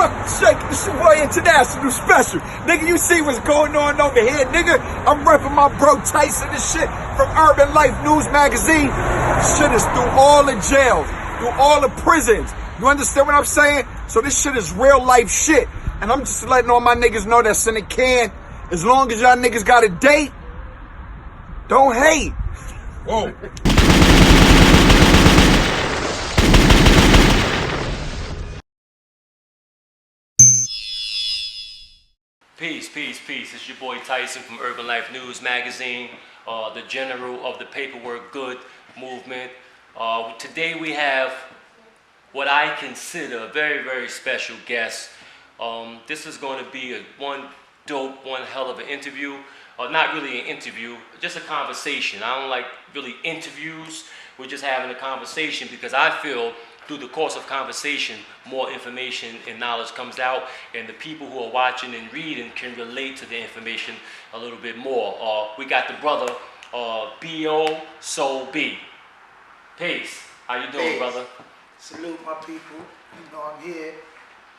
fuck shake? This your boy International Special. Nigga, you see what's going on over here, nigga? I'm repping my bro Tyson and shit from Urban Life News Magazine. Shit is through all the jails, through all the prisons. You understand what I'm saying? So this shit is real life shit. And I'm just letting all my niggas know that's in the can. As long as y'all niggas got a date, don't hate. Whoa. Peace, peace, peace. It's your boy Tyson from Urban Life News Magazine, the general of the paperwork good movement. Today we have what I consider a very, very special guest. This is going to be one hell of an interview. Not really an interview, just a conversation. I don't like really interviews. We're just having a conversation because I feel through the course of conversation, more information and knowledge comes out, and the people who are watching and reading can relate to the information a little bit more. We got the brother, S.O.U.L B. Peace. How you doing, brother? Salute my people. You know I'm here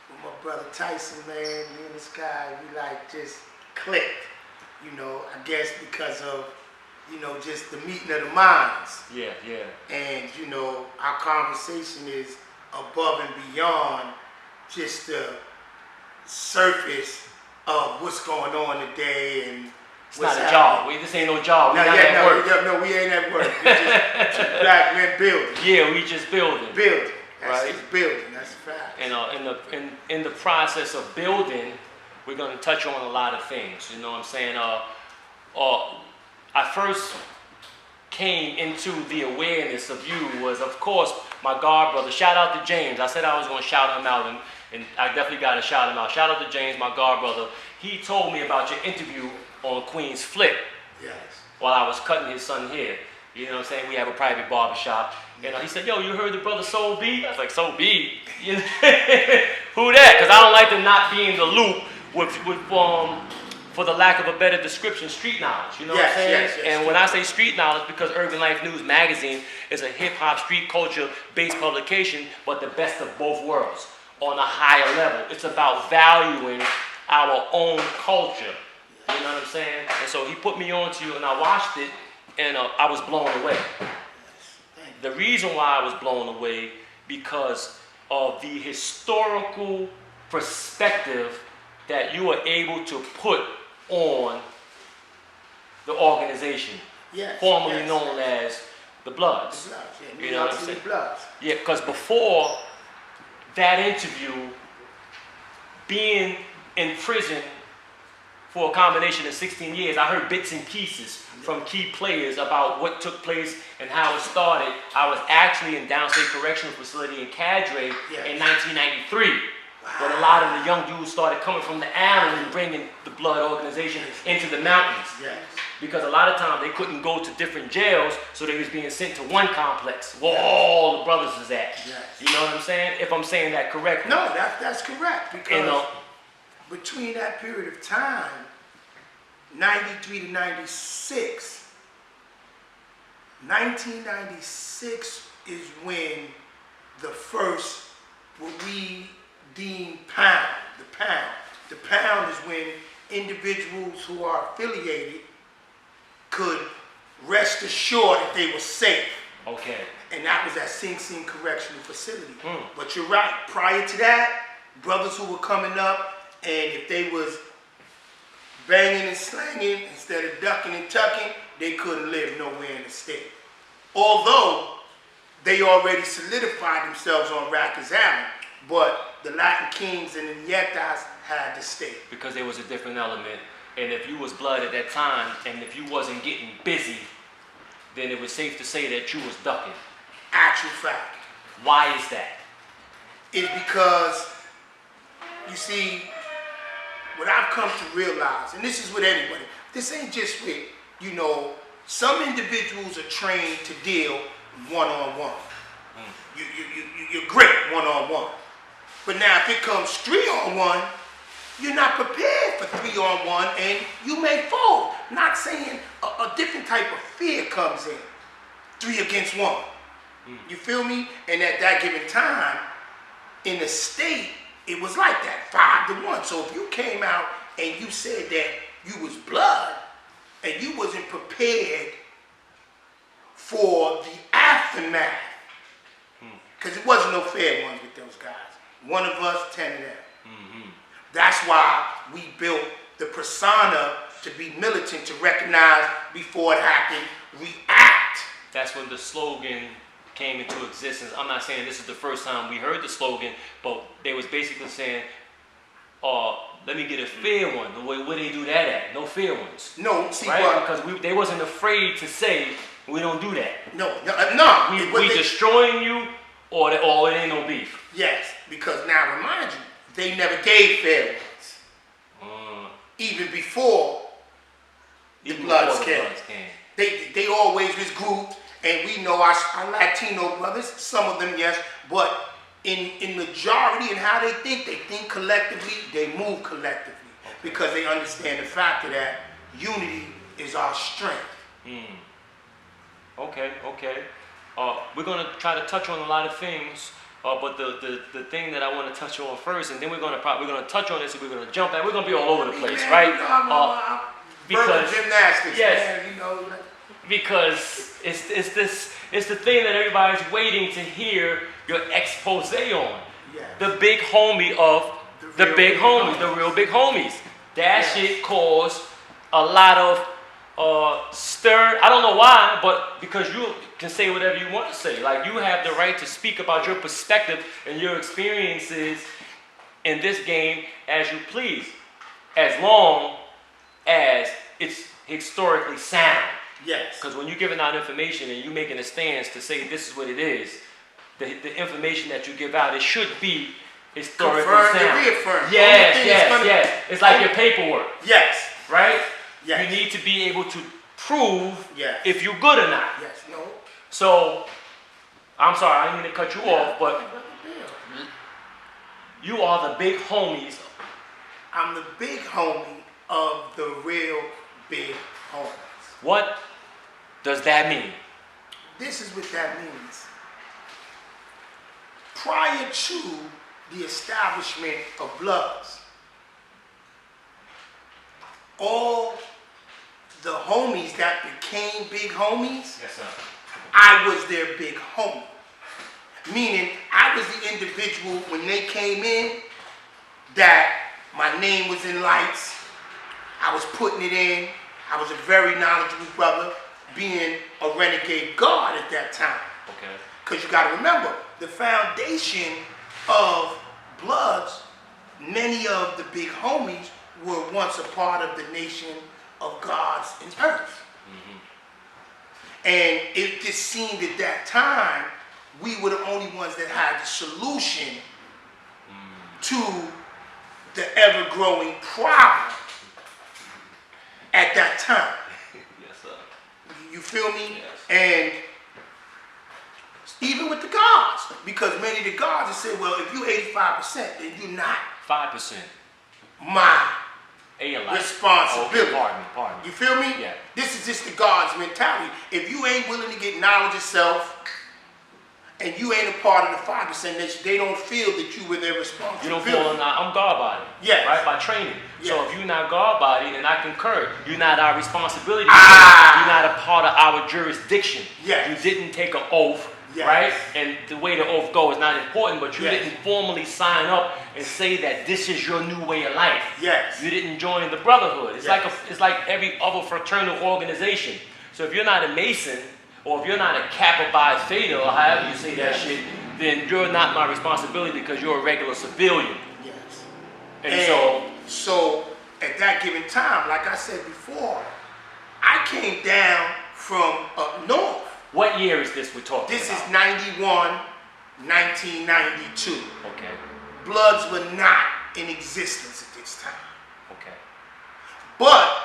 with my brother Tyson, man. Me and this guy, we like just clicked. You know, I guess because of, you know, just the meeting of the minds. Yeah, yeah. And, you know, our conversation is above and beyond just the surface of what's going on today and it's not a job. This ain't no job. We not at work. No, we ain't at work. We just two black men building. Yeah, we just building. Building. That's right? just building. That's a fact. And in the process of building, we're going to touch on a lot of things. You know what I'm saying? I first came into the awareness of you was, of course, my God brother. Shout out to James. I said I was going to shout him out, and I definitely got to shout him out. Shout out to James, my God brother. He told me about your interview on Queen's Flip. Yes. While I was cutting his son hair. You know what I'm saying? We have a private barbershop. And he said, yo, you heard the brother S.O.U.L B? I was like, S.O.U.L B? You know? Who that? Because I don't like to not be in the loop with for the lack of a better description, street knowledge. You know what I'm saying? Yes, and when I say street knowledge, because Urban Life News Magazine is a hip-hop street culture-based publication, but the best of both worlds on a higher level. It's about valuing our own culture. You know what I'm saying? And so he put me on to you, and I watched it, and I was blown away. The reason why I was blown away, because of the historical perspective that you are able to put on the organization, formerly known as the BLOODS. The BLOODS, yeah. You know what I'm saying? BLOODS. Yeah, because before that interview, being in prison for a combination of 16 years, I heard bits and pieces from key players about what took place and how it started. I was actually in Downstate Correctional Facility in Cadre in 1993. When a lot of the young dudes started coming from the island and bringing the Blood organization into the mountains. Yes. Because a lot of times they couldn't go to different jails, so they was being sent to one complex where all the brothers is at. Yes. You know what I'm saying? If I'm saying that correctly. No, that's correct. Because between that period of time, 93 to 96, 1996 is when the first, what we deem pound, the pound is when individuals who are affiliated could rest assured that they were safe. Okay. And that was at Sing Sing Correctional Facility. But you're right, prior to that, brothers who were coming up, and if they was banging and slanging instead of ducking and tucking, they couldn't live nowhere in the state. Although they already solidified themselves on Rikers Island, but the Latin Kings and the Nietas had the state. Because there was a different element, and if you was blood at that time, and if you wasn't getting busy, then it was safe to say that you was ducking. Actual fact. Why is that? It's because, you see, what I've come to realize, and this is with anybody, this ain't just with, you know, some individuals are trained to deal one-on-one. You're great one-on-one. But now if it comes 3-on-1, you're not prepared for 3-on-1 and you may fold. Not saying a different type of fear comes in. 3 against 1. You feel me? And at that given time, in the state, it was like that, 5-1. So if you came out and you said that you was blood and you wasn't prepared for the aftermath, because it wasn't no fair ones with those guys. One of us, 10 of them. That's why we built the persona to be militant, to recognize before it happened, react. That's when the slogan came into existence. I'm not saying this is the first time we heard the slogan, but they was basically saying, let me get a fair one. Where they do that at? No fair ones. No, see, right? Because they wasn't afraid to say, we don't do that. No. We destroying you, or it ain't no beef. Yes, because now remind you, they never gave fair ones. Even before the Bloods came. They always was grouped, and we know our Latino brothers, some of them, yes, but in majority in how they think collectively, they move collectively, because they understand the fact that unity is our strength. Okay. We're going to try to touch on a lot of things, but the thing that I want to touch on first, and then we're going to touch on this, and we're going to jump at. We're going to be all over the place, right? Because gymnastics, yes, man, you know. Because it's the thing that everybody's waiting to hear your expose on. Yes. The big homie of the big homies, the real big homies. That shit caused a lot of stir. I don't know why, but because you can say whatever you want to say. Like, you have the right to speak about your perspective and your experiences in this game as you please, as long as it's historically sound. Yes. Because when you're giving out information and you're making a stance to say this is what it is, the information that you give out, it should be historically sound. Reaffirm. Yes. It's like your paperwork. Yes. Right? Yes. You need to be able to prove yes. if you're good or not. Yes. No. So, I'm sorry, I didn't mean to cut you off, but you are the big homies. I'm the big homie of the real big homies. What does that mean? This is what that means. Prior to the establishment of Bloods, all the homies that became big homies, yes, sir. I was their big homie. Meaning, I was the individual when they came in that my name was in lights. I was putting it in. I was a very knowledgeable brother, being a renegade guard at that time. Okay. Because you got to remember, the foundation of Bloods, many of the big homies were once a part of the nation of gods and earth. And it just seemed at that time, we were the only ones that had the solution to the ever-growing problem at that time. Yes, sir. You feel me? Yes. And even with the gods, because many of the gods have said, well, if you're 85%, then you're not 5%. my A-Life. responsibility. Okay, pardon me. You feel me? Yeah. This is just the God's mentality. If you ain't willing to get knowledge yourself, and you ain't a part of the 5%, they don't feel that you were their responsibility. You don't feel I'm guard body. Yes. Right? By training. Yes. So if you're not guard body, then I concur. You're not our responsibility. You're not a part of our jurisdiction. Yes. You didn't take an oath. Yes. Right? And the way the oath goes is not important, but you Yes. didn't formally sign up and say that this is your new way of life. Yes. You didn't join the brotherhood. It's Yes. it's like every other fraternal organization. So if you're not a Mason, or if you're not a Kappa Phi Theta, or however you say that shit, then you're not my responsibility because you're a regular civilian. Yes. And so at that given time, like I said before, I came down from up north. What year is this we're talking This about? is 91, 1992. Okay. Bloods were not in existence at this time. Okay. But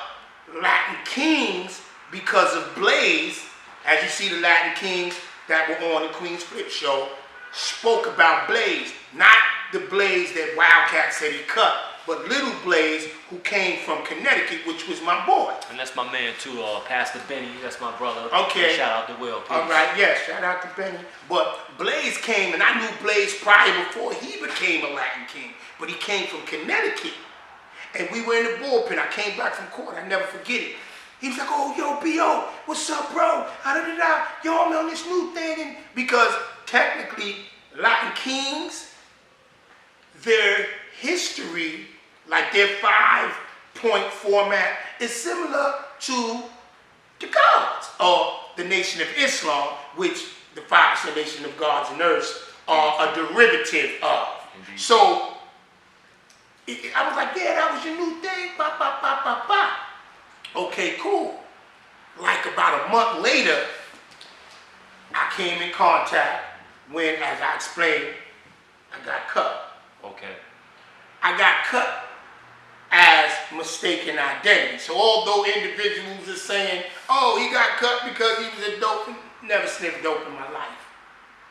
Latin Kings, because of Blaze, as you see the Latin Kings that were on the Queen's Flip show, spoke about Blaze. Not the Blaze that Wildcat said he cut, but Little Blaze, who came from Connecticut, which was my boy. And that's my man too, Pastor Benny. That's my brother. Okay. And shout out to Will. Peace. All right, yes, shout out to Benny. But Blaze came, and I knew Blaze prior before he became a Latin King. But he came from Connecticut. And we were in the bullpen. I came back from court. I never forget it. He was like, oh, yo, B.O., what's up, bro? Yo, I'm on this new thing. And because technically, Latin Kings, their history, like their 5-point format, is similar to the gods, or the Nation of Islam, which the 5% Nation of Gods and Earths are a derivative of. Indeed. So, I was like, yeah, that was your new thing, ba, ba, ba, ba, ba. Okay, cool. Like about a month later, I came in contact when, as I explained, I got cut. Okay. I got cut as mistaken identity. So although individuals are saying, oh, he got cut because he was a dope, never sniffed dope in my life.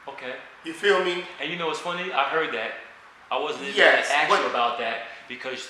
Okay. You feel me? And you know what's funny? I heard that. I wasn't even Yes, going to ask but- you about that because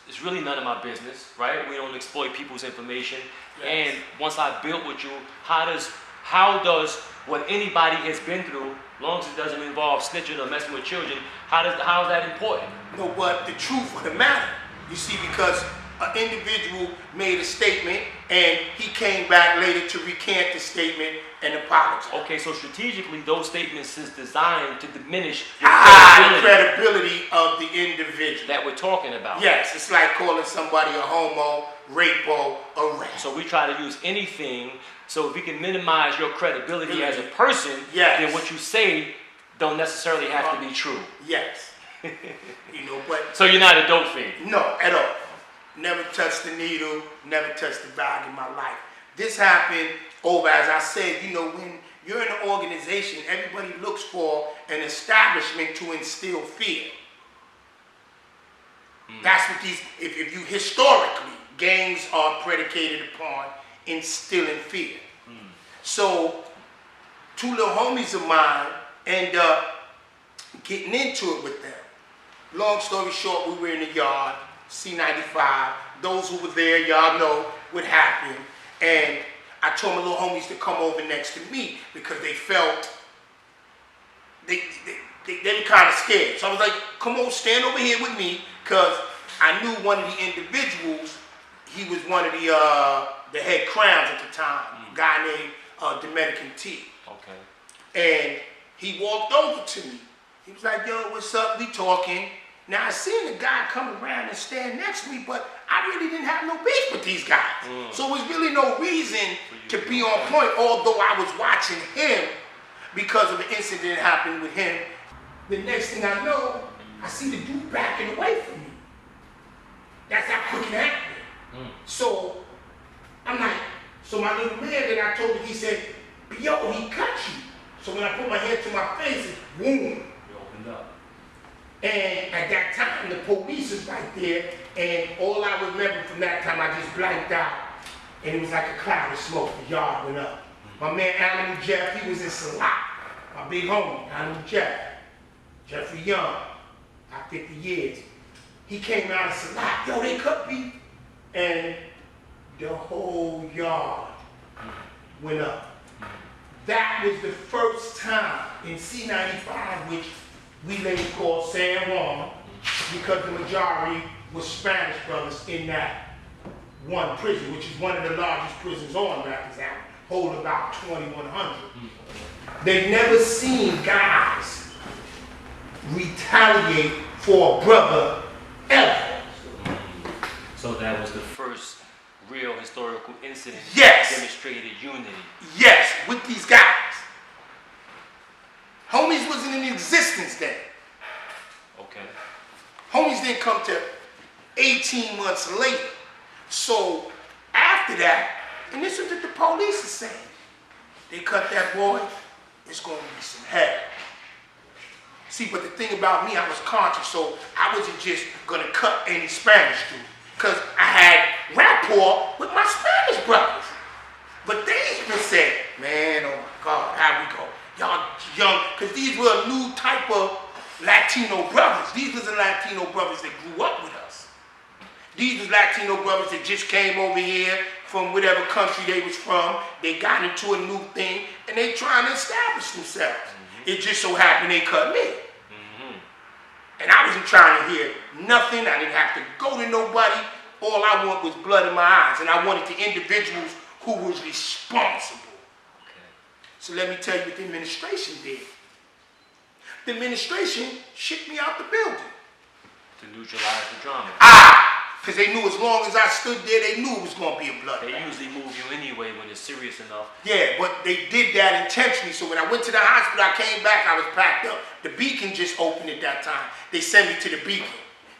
it's really none of my business, right? We don't exploit people's information. Yes. And once I built with you, how does what anybody has been through, as long as it doesn't involve snitching or messing with children, how is that important? No, but the truth of the matter, you see, because an individual made a statement and he came back later to recant the statement and apologize. Okay, so strategically, those statements is designed to diminish the The credibility credibility of the individual. that we're talking about. Yes, it's like calling somebody a homo, rapo, a rat. So we try to use anything so if we can minimize your credibility as a person, Yes. then what you say don't necessarily have to be true. Yes. You know, but So you're not a dope fiend. no, at all. Never touched the needle, never touched the bag in my life. This happened over, as I said, you know, when you're in an organization, everybody looks for an establishment to instill fear. That's what these, if you historically, gangs are predicated upon instilling fear. So, two little homies of mine end up getting into it with them. Long story short, we were in the yard, C95. Those who were there, y'all know what happened. And I told my little homies to come over next to me because they felt, they were kind of scared. So I was like, come on, stand over here with me, because I knew one of the individuals, he was one of the head crowns at the time, a guy named Dominican T. Okay. And he walked over to me. He was like, yo, what's up? We talking. Now, I seen the guy come around and stand next to me, but I really didn't have no beef with these guys. So there was really no reason to be on point, although I was watching him because of the incident that happened with him. The next thing I know, I see the dude backing away from me. That's how quick it happened. So I'm like, so my little man that I told him, he said, yo, he cut you. So when I put my hand to my face, it boom. You opened up. And at that time, the police was right there, and all I remember from that time, I just blanked out. And it was like a cloud of smoke. The yard went up. My man, Animal Jeff, he was in S.O.U.L. My big homie, Animal Jeff. Jeffrey Young, got 50 years. He came out of S.O.U.L. Yo, they cut me. And the whole yard went up. That was the first time in C95, which we later called San Juan, because the majority was Spanish brothers in that one prison, which is one of the largest prisons on Rikers Island, hold about 2,100. They've never seen guys retaliate for a brother ever. So that was the first real historical incident Yes. that demonstrated unity. Yes, with these guys. Homies wasn't in existence then. Okay. Homies didn't come to 18 months later. So after that, and this is what the police are saying, they cut that boy, it's going to be some hell. See, but the thing about me, I was conscious, so I wasn't just going to cut any Spanish dude, because I had rapport with my Spanish brothers. But they even said, man, oh my God, how we go? Y'all young, because these were a new type of Latino brothers. These was the Latino brothers that grew up with us. These was Latino brothers that just came over here from whatever country they was from. They got into a new thing, and they trying to establish themselves. It just so happened they cut me. And I wasn't trying to hear nothing. I didn't have to go to nobody. All I want was blood in my eyes, and I wanted the individuals who was responsible. So let me tell you what the administration did. The administration shipped me out the building. To neutralize the drama. Because they knew as long as I stood there, they knew it was going to be a bloodbath. They usually move you anyway when it's serious enough. Yeah, but they did that intentionally. So when I went to the hospital, I came back, I was packed up. The Beacon just opened at that time. They sent me to the Beacon.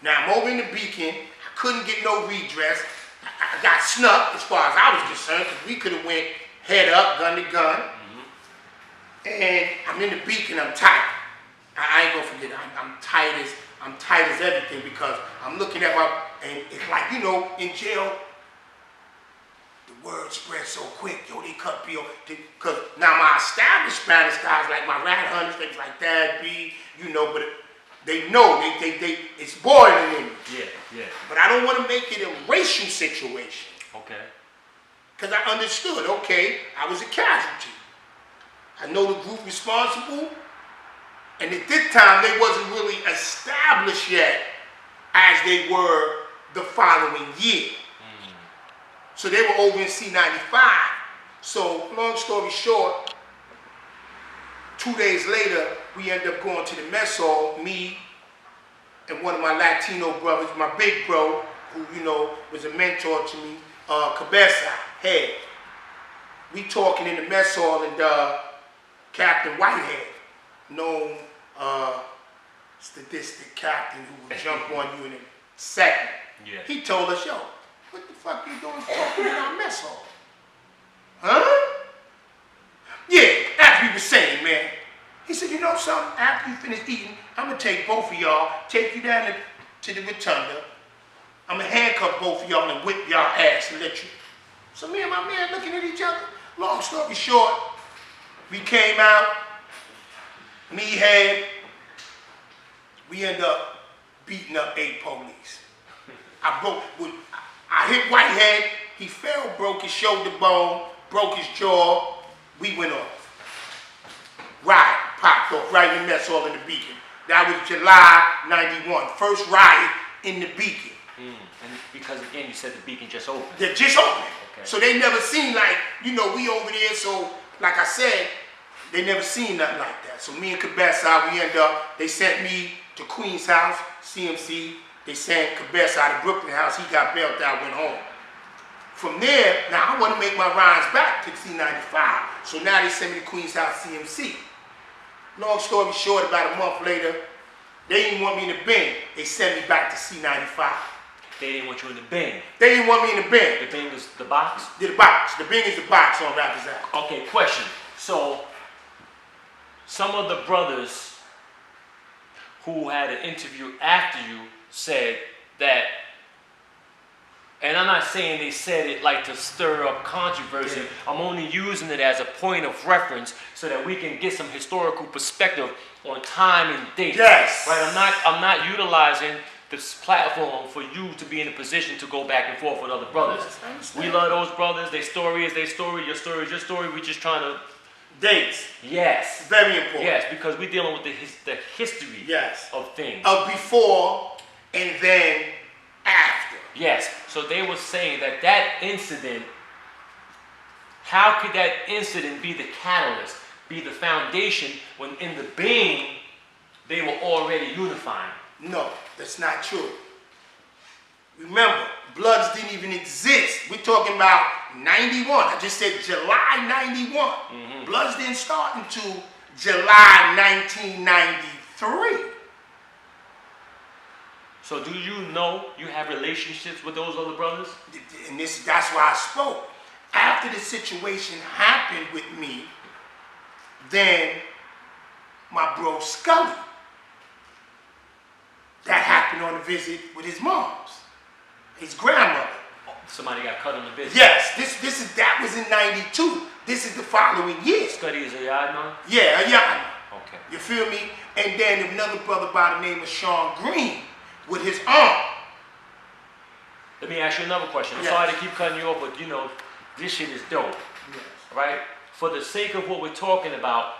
Now I'm over in the Beacon. I couldn't get no redress. I got snuck as far as I was concerned, because we could have went head up, gun to gun. And I'm in the Beacon, I'm tight. I ain't gonna forget, I'm tight as everything, because I'm looking at my, and it's like, you know, in jail, the word spreads so quick, yo, they cut Bill, because now my established Spanish guys, like my rat hunters, things like that, B, you know, but they know, they it's boiling in me. Yeah. But I don't want to make it a racial situation. Okay. Because I understood, okay, I was a casualty. I know the group responsible, and at this time they wasn't really established yet as they were the following year. So they were over in C-95. So long story short, 2 days later, we ended up going to the mess hall, me and one of my Latino brothers, my big bro, who, you know, was a mentor to me, Cabeza, Head. We talking in the mess hall, and Captain Whitehead, known statistic captain who would jump on you in a second. Yeah. He told us, yo, what the fuck you doing talking in our mess hall? Huh? Yeah, as we were saying, man. He said, you know something? After you finish eating, I'm going to take both of y'all, take you down to the rotunda. I'm going to handcuff both of y'all and whip y'all ass and let you. So me and my man looking at each other. Long story short, we came out, me, Head, we end up beating up 8 police. I hit Whitehead, he fell, broke his shoulder bone, broke his jaw, we went off. Riot popped off right in the mess hall in the Beacon. That was July 91, first riot in the Beacon. And because again, you said the Beacon just opened. They just opened. Okay. So they never seen, like, you know, we over there, so like I said, they never seen nothing like that. So me and Cabeza, we end up, they sent me to Queen's house, CMC. They sent Cabeza out of Brooklyn house. He got bailed out, went home. From there, now I want to make my rides back to C-95. So now they sent me to Queen's house, CMC. Long story short, about a month later, they didn't want me in the bin. They sent me back to C-95. They didn't want you in the bin. They didn't want me in the bin. The bin was the box? The box. The bin is the box on Rappers Act. Okay, question. So, some of the brothers who had an interview after you said that, and I'm not saying they said it like to stir up controversy. Yeah. I'm only using it as a point of reference so that we can get some historical perspective on time and date. Yes. Right? I'm not utilizing this platform for you to be in a position to go back and forth with other brothers. Yes, we love those brothers. Their story is their story. Your story is your story. We're just trying to dates. Yes. Very important. Yes, because we're dealing with the history yes. of things. Of before and then after. Yes. So they were saying that that incident, how could that incident be the catalyst, be the foundation when in the being they were already unifying? No, that's not true. Remember, Bloods didn't even exist. We're talking about 91. I just said July 91. Bloods didn't start until July 1993. So do you know you have relationships with those other brothers? And that's why I spoke. After the situation happened with me, then my bro Scully, that happened on a visit with his mom's, his grandmother. Somebody got cut on the business. Yes, that was in 92. This is the following year. Scully is a yard man? Yeah, yeah. Okay. You feel me? and then another brother by the name of Sean Green with his arm. Let me ask you another question. I'm Yes. sorry to keep cutting you off, but you know, this shit is dope. Yes. Right? For the sake of what we're talking about,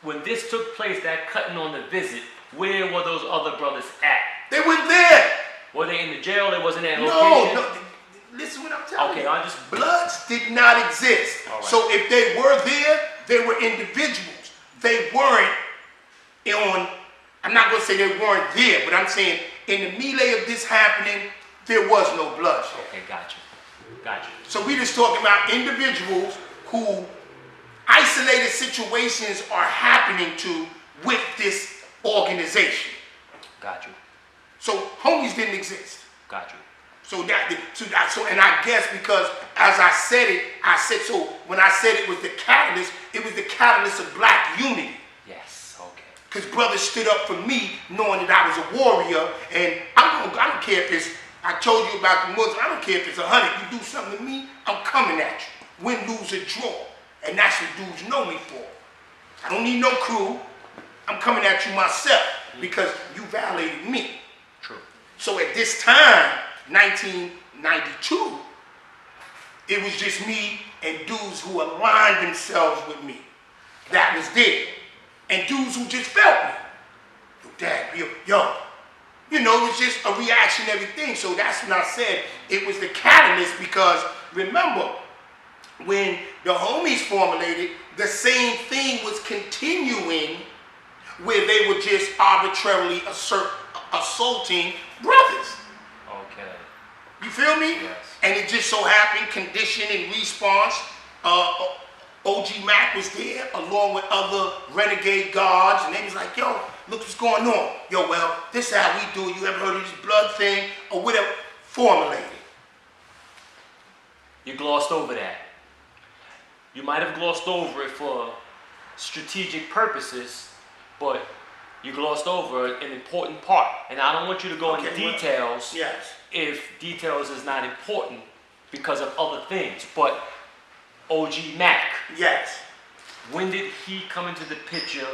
when this took place, that cutting on the visit, where were those other brothers at? They weren't there. Were they in the jail? They wasn't at No, location? no. Listen what I'm telling you. Okay, I just... Bloods did not exist. All right. So if they were there, they were individuals. They weren't on, I'm not going to say they weren't there, but I'm saying in the melee of this happening, there was no bloodshed. Okay, gotcha. So we just talking about individuals who isolated situations are happening to with this organization. Got you. So homies didn't exist. Got you. So and I guess because as I said so when I said it was the catalyst of black unity. Yes, okay. Because brothers stood up for me knowing that I was a warrior, and I don't care if it's, I told you about the Muslim, I don't care if it's 100, you do something to me, I'm coming at you. Win, lose, or draw. And that's what dudes know me for. I don't need no crew, I'm coming at you myself because you violated me. True. So at this time, 1992, it was just me and dudes who aligned themselves with me. That was there. And dudes who just felt me. Yo, Dad, yo. You know, it was just a reactionary thing. So that's when I said it was the catalyst because remember, when the homies formulated, the same thing was continuing where they were just arbitrarily assaulting brothers. Okay. You feel me? Yes. And it just so happened, condition and response, OG Mac was there along with other renegade guards, and they was like, yo, look what's going on. Yo, well, this is how we do it. You ever heard of this blood thing? Or whatever. Formulated. You glossed over that. You might have glossed over it for strategic purposes, but you glossed over an important part. And I don't want you to go into details Yes. if details is not important because of other things. But OG Mac, Yes. when did he come into the picture?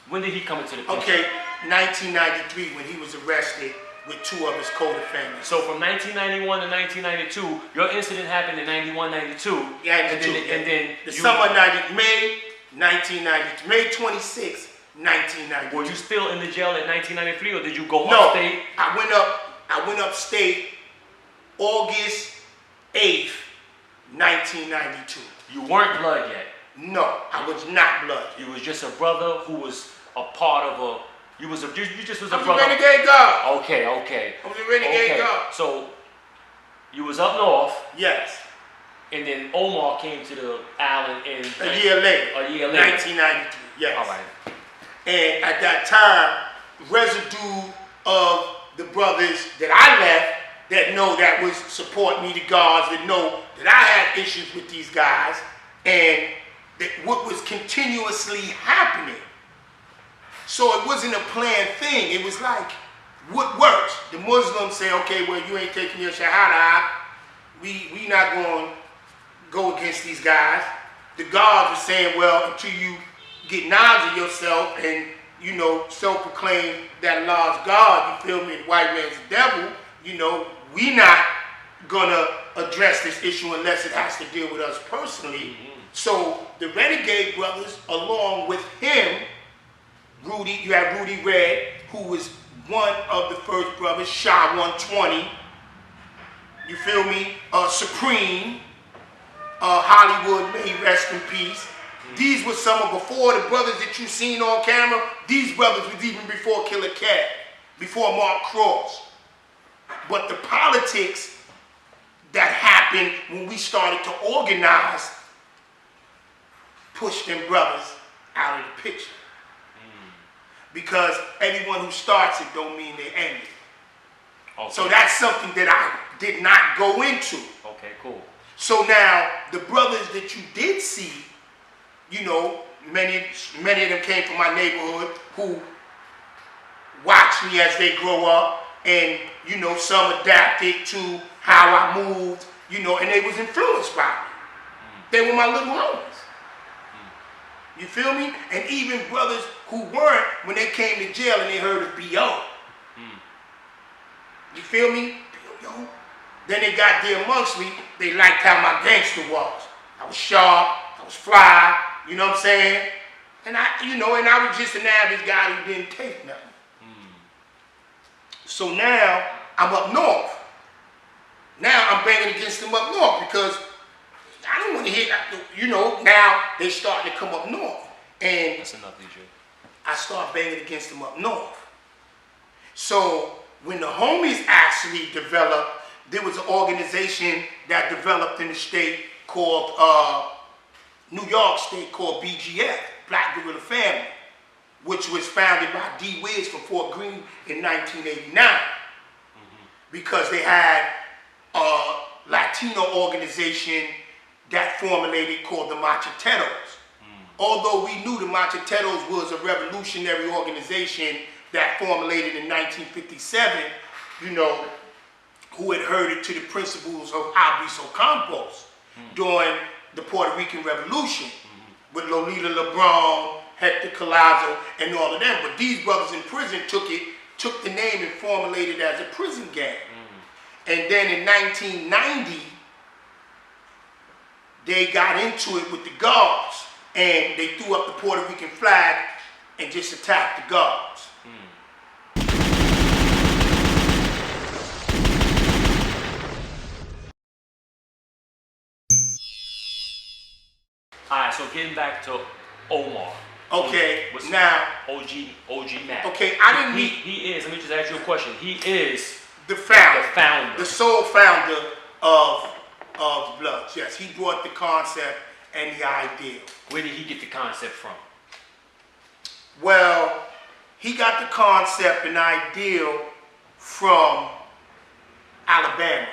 When did he come into the picture? Okay, 1993 when he was arrested with two of his co-defendants. So from 1991 to 1992, your incident happened in 91, 92. Yeah, and then the summer May 1993, May 26, 1993. Were you still in the jail at 1993, or did you go No, upstate? I went upstate August 8th, 1992. You weren't blood yet. No, I was not blood. You was just a brother who was a part of a. You just was a I was brother. a renegade guard. Okay. I was a renegade guard. So you was up north, Yes. and then Omar came to the island in A year later. 1993. Yes. All right. And at that time, residue of the brothers that I left that know that was support me, the guards that know that I had issues with these guys, and that what was continuously happening. So it wasn't a planned thing. It was like, what works? The Muslims say, okay, well, you ain't taking your shahada. We not going to go against these guys. The guards were saying, well, until you get knowledge of yourself and, you know, self-proclaim that Allah's God, you feel me, the white man's the devil, you know, we not going to address this issue unless it has to deal with us personally. Mm-hmm. So the renegade brothers, along with him, Rudy, you have Rudy Red, who was one of the first brothers, Shah 120, you feel me, Supreme, Hollywood, may he rest in peace. These were some of, before the brothers that you seen on camera, these brothers was even before Killer Cat, before Mark Cross. But the politics that happened when we started to organize pushed them brothers out of the picture. Because everyone who starts it don't mean they end it. Okay. So that's something that I did not go into. Okay, cool. So now, the brothers that you did see, you know, many of them came from my neighborhood who watched me as they grow up, and, you know, some adapted to how I moved, you know, and they was influenced by me. They were my little homies. You feel me? And even brothers who weren't, when they came to jail and they heard of B.O. You feel me? B.O. Then they got there amongst me, they liked how my gangster was. I was sharp, I was fly, you know what I'm saying? And I was just an average guy who didn't take nothing. So now, I'm up north. Now I'm banging against them up north because I don't want to hear that. Now they starting to come up north. And That's enough, DJ. I start banging against them up north. So when the homies actually developed, there was an organization that developed in the state called, New York State, called BGF, Black Guerrilla Family, which was founded by D. Wiz from Fort Greene in 1989. Because they had a Latino organization that formulated called the Macheteros. Although we knew the Macheteros was a revolutionary organization that formulated in 1957, who had herded to the principles of Albizu Campos during the Puerto Rican Revolution with Lolita LeBron, Hector Collazo, and all of them. But these brothers in prison took the name and formulated as a prison gang. And then in 1990, they got into it with the guards, and they threw up the Puerto Rican flag and just attacked the guards. Alright, so getting back to Omar. Okay, What's now OG Mac. Okay, I didn't meet. He is. Let me just ask you a question. He is The founder. The founder. The sole founder of BLOODS. Yes, he brought the concept and the idea. Where did he get the concept from? Well, he got the concept and idea from Alabama.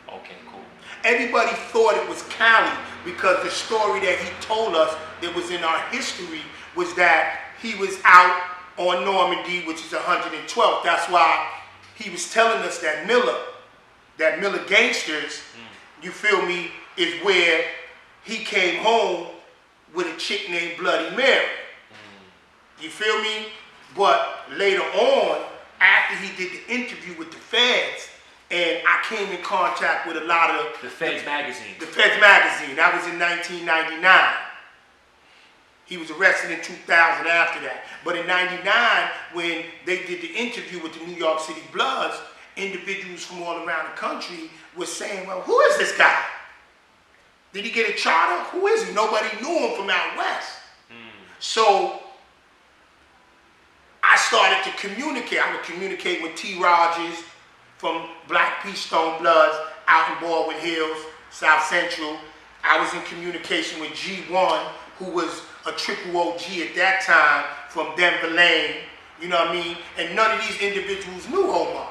Okay, cool. Everybody thought it was Cali because the story that he told us that was in our history was that he was out on Normandy, which is 112th. That's why he was telling us that Miller Gangsters, you feel me, is where he came home with a chick named Bloody Mary. You feel me? But later on, after he did the interview with the Feds, and I came in contact with a lot of... The Feds magazine. The Feds magazine. That was in 1999. He was arrested in 2000 after that. But in 99, when they did the interview with the New York City Bloods, individuals from all around the country were saying, well, who is this guy? Did he get a charter? Who is he? Nobody knew him from out west. So I started to communicate. I would communicate with T. Rogers from Black Peace Stone Bloods out in Baldwin Hills, South Central. I was in communication with G1, who was a triple OG at that time from Denver Lane, you know what I mean? And none of these individuals knew Omar.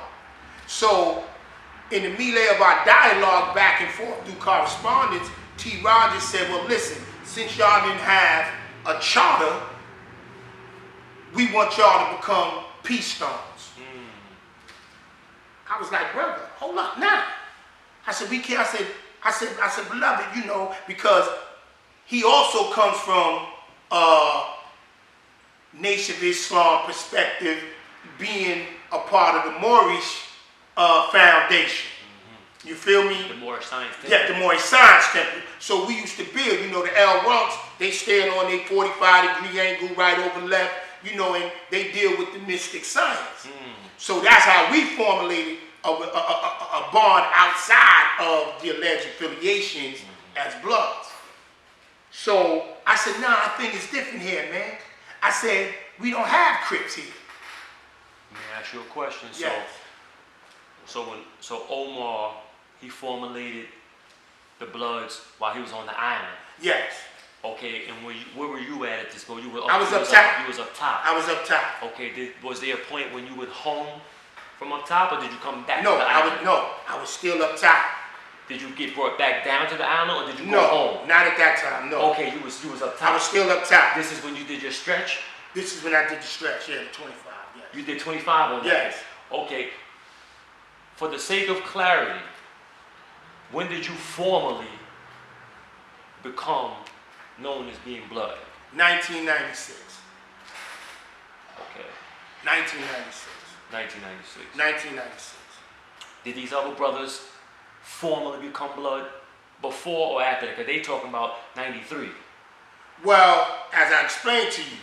So in the melee of our dialogue back and forth through correspondence, T. Rogers said, well, listen, since y'all didn't have a charter, we want y'all to become Peace Stones. I was like, brother, hold up now. I said, we can't. I said, beloved, you know, because he also comes from Nation of Islam perspective, being a part of the Moorish Foundation. You feel me? The Moorish Science Temple. Yeah, the Moorish Science Temple. So we used to build, you know, the L Runks, they stand on their 45-degree angle right over left, you know, and they deal with the mystic science. So that's how we formulated a bond outside of the alleged affiliations as Bloods. So I said, nah, I think it's different here, man. I said, we don't have Crips here. Let me ask you a question. Yes. So Omar, he formulated the Bloods while he was on the island. Yes. Okay, and where were you at this point? I was up top. You was up top. I was up top. Okay, was there a point when you went home from up top, or did you come back No, to the island? I was still up top. Did you get brought back down to the island, or did you go No, home? not at that time, no. Okay, you was up top. I was still up top. This is when you did your stretch? This is when I did the stretch, yeah, the 25, yes. You did 25 on that? Yes. Okay. For the sake of clarity, when did you formally become known as being Blood? 1996. Okay. 1996. 1996. 1996. Did these other brothers formally become blood before or after that? Because they talking about 93. Well, as I explained to you,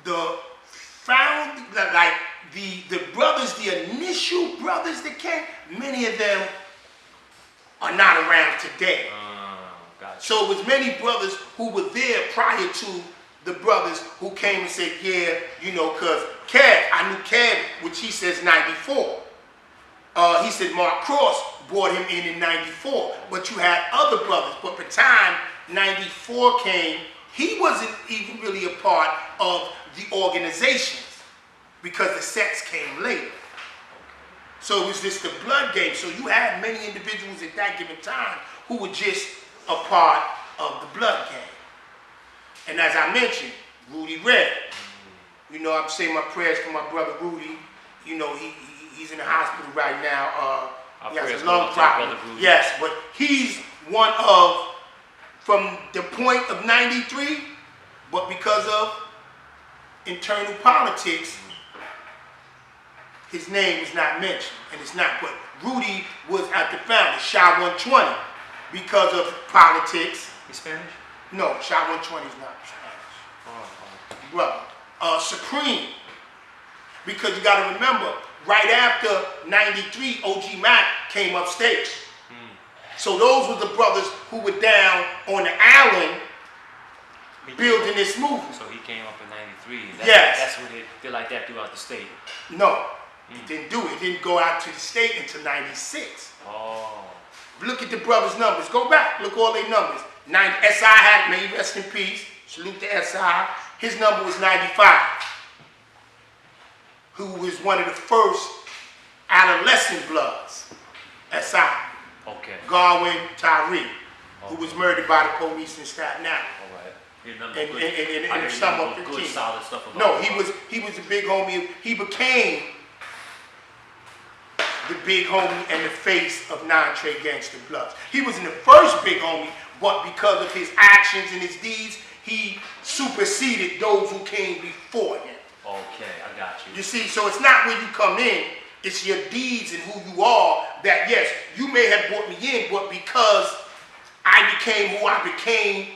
the brothers, the initial brothers that came, many of them are not around today. Gotcha. So it was many brothers who were there prior to the brothers who came and said, yeah, you know, because Kev, I knew Kev, which he says 94. He said Mark Cross brought him in 94. But you had other brothers. But by the time 94 came, he wasn't even really a part of the organizations because the sets came later. So it was just the blood game. So you had many individuals at that given time who were just a part of the blood game. And as I mentioned, Rudy Red. You know, I'm saying my prayers for my brother Rudy. You know, he's in the hospital right now. He has a lung problem. Yes, but he's one of, from the point of 93, but because of internal politics, his name was not mentioned, and it's not. But Rudy was at the founder, Shy 120, because of politics. He's Spanish? No, Shy 120 is not Spanish. Brother. Supreme, because you got to remember, right after 93, OG Mac came upstage. So those were the brothers who were down on the island building this movement. So he came up in 93. Yes. That's what they're like that throughout the state. No, he didn't do it. He didn't go out to the state until 96. Oh. Look at the brothers' numbers. Go back. Look all their numbers. S.I. had, may he rest in peace. Salute to S.I. His number was 95. Who was one of the first adolescent bloods. S.I. Okay. Garwin Tyree, who was murdered by the police in Staten Island. All right. And some of 15. Good, solid stuff about No, he was a big homie. He became the big homie and the face of non-trade gangster bloods. He wasn't the first big homie, but because of his actions and his deeds, he superseded those who came before him. Okay, I got you. You see, so it's not where you come in, it's your deeds and who you are that, yes, you may have brought me in, but because I became who I became,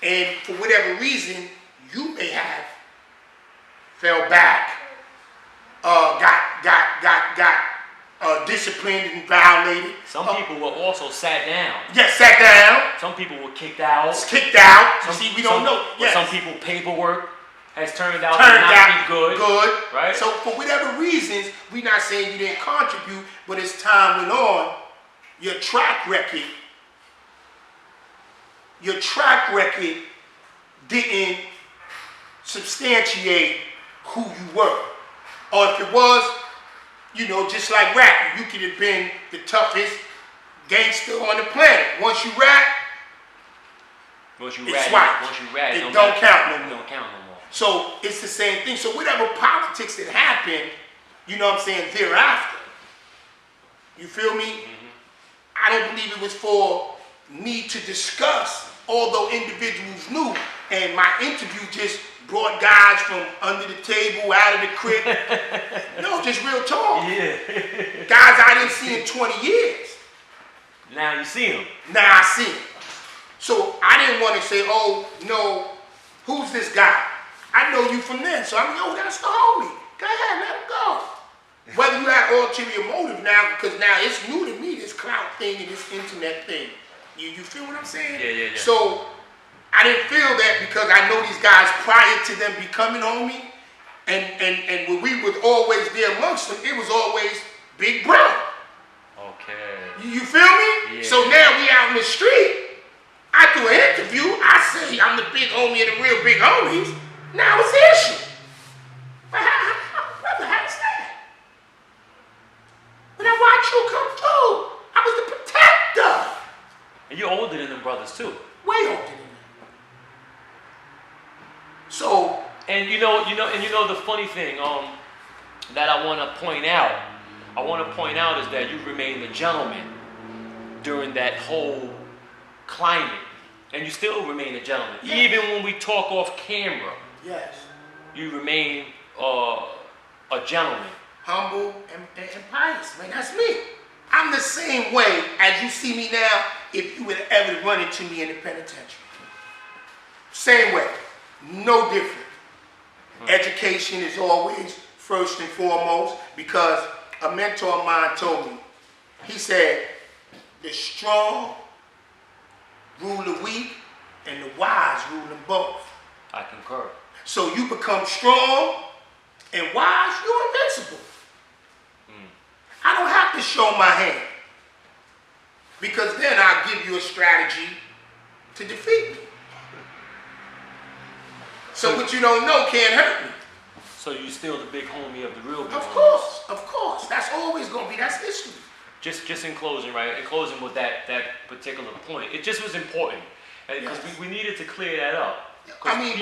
and for whatever reason, you may have fell back, got disciplined and violated. Some people were also sat down. Yes, sat down. Some people were kicked out. Kicked out. You see, we don't know. Yes. Some people paperwork has turned out to not be good. Right? So for whatever reasons, we're not saying you didn't contribute, but as time went on, your track record didn't substantiate who you were. Or if it was, you know, just like rapping, you could have been the toughest gangster on the planet. Once you rap, it don't count no more. So it's the same thing. So whatever politics that happened, you know what I'm saying, thereafter, you feel me? I don't believe it was for me to discuss, although individuals knew, and my interview just brought guys from under the table, out of the crib. No, just real talk. Yeah. Guys I didn't see in 20 years. Now you see them. Now I see them. So I didn't want to say, oh, no, who's this guy? I know you from then. So I'm, yo, that's the homie. Go ahead, let him go. Whether you had ulterior motive now, because now it's new to me, this clout thing and this internet thing. You feel what I'm saying? Yeah. So I didn't feel that because I know these guys prior to them becoming homie, and when we were always there amongst them, it was always big bro. Okay. You feel me? Yeah. So now we out in the street. I do an interview. I say I'm the big homie of the real big homies. Now it's an issue. Brother, how's that? But I watched you come through. I was the protector. And you're older than them brothers too. Way older than them. So. And you know the funny thing that I want to point out is that you remained a gentleman during that whole climate And you still remain a gentleman. Yes. Even when we talk off camera, Yes. you remain a gentleman. Humble and pious, man. That's me. I'm the same way as you see me now if you would ever run into me in the penitentiary. Same way. No different. Education is always first and foremost, because a mentor of mine told me, he said, the strong rule the weak and the wise rule them both. I concur. So you become strong and wise, you're invincible. I don't have to show my hand, because then I'll give you a strategy to defeat me. So what you don't know can't hurt me. So you still the big homie of the real big Of course. That's always going to be, that's history. Just in closing, right? In closing with that particular point, it just was important because Yes. we needed to clear that up. I mean,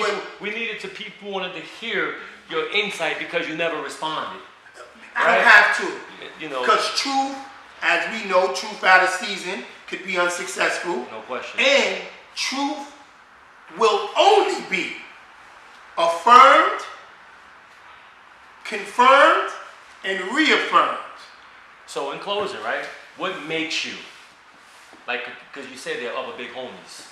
people wanted to hear your insight because you never responded. I don't have to. You know, Because truth, as we know, truth out of season could be unsuccessful. no question. And truth will only be affirmed, confirmed, and reaffirmed. So in closing, right? What makes you, like, because you said there are other big homies,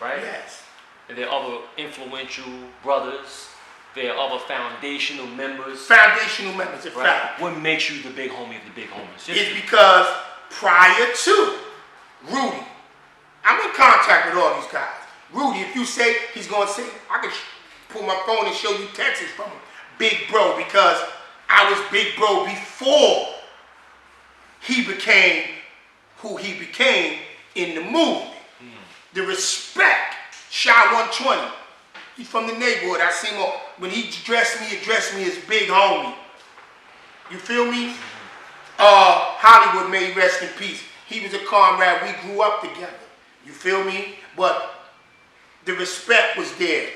right? Yes. And there are other influential brothers. There are other foundational members. Foundational members, in Right? fact. What makes you the big homie of the big homies? It's because prior to Rudy, I'm in contact with all these guys. Rudy, if you say, he's going to say, I can pull my phone and show you texts from him. Big bro, because I was big bro before he became who he became in the movement. The respect, Shy 120. He's from the neighborhood. I see him when he addressed me as big homie. You feel me? Hollywood, may he rest in peace. He was a comrade. We grew up together. You feel me? But the respect was there.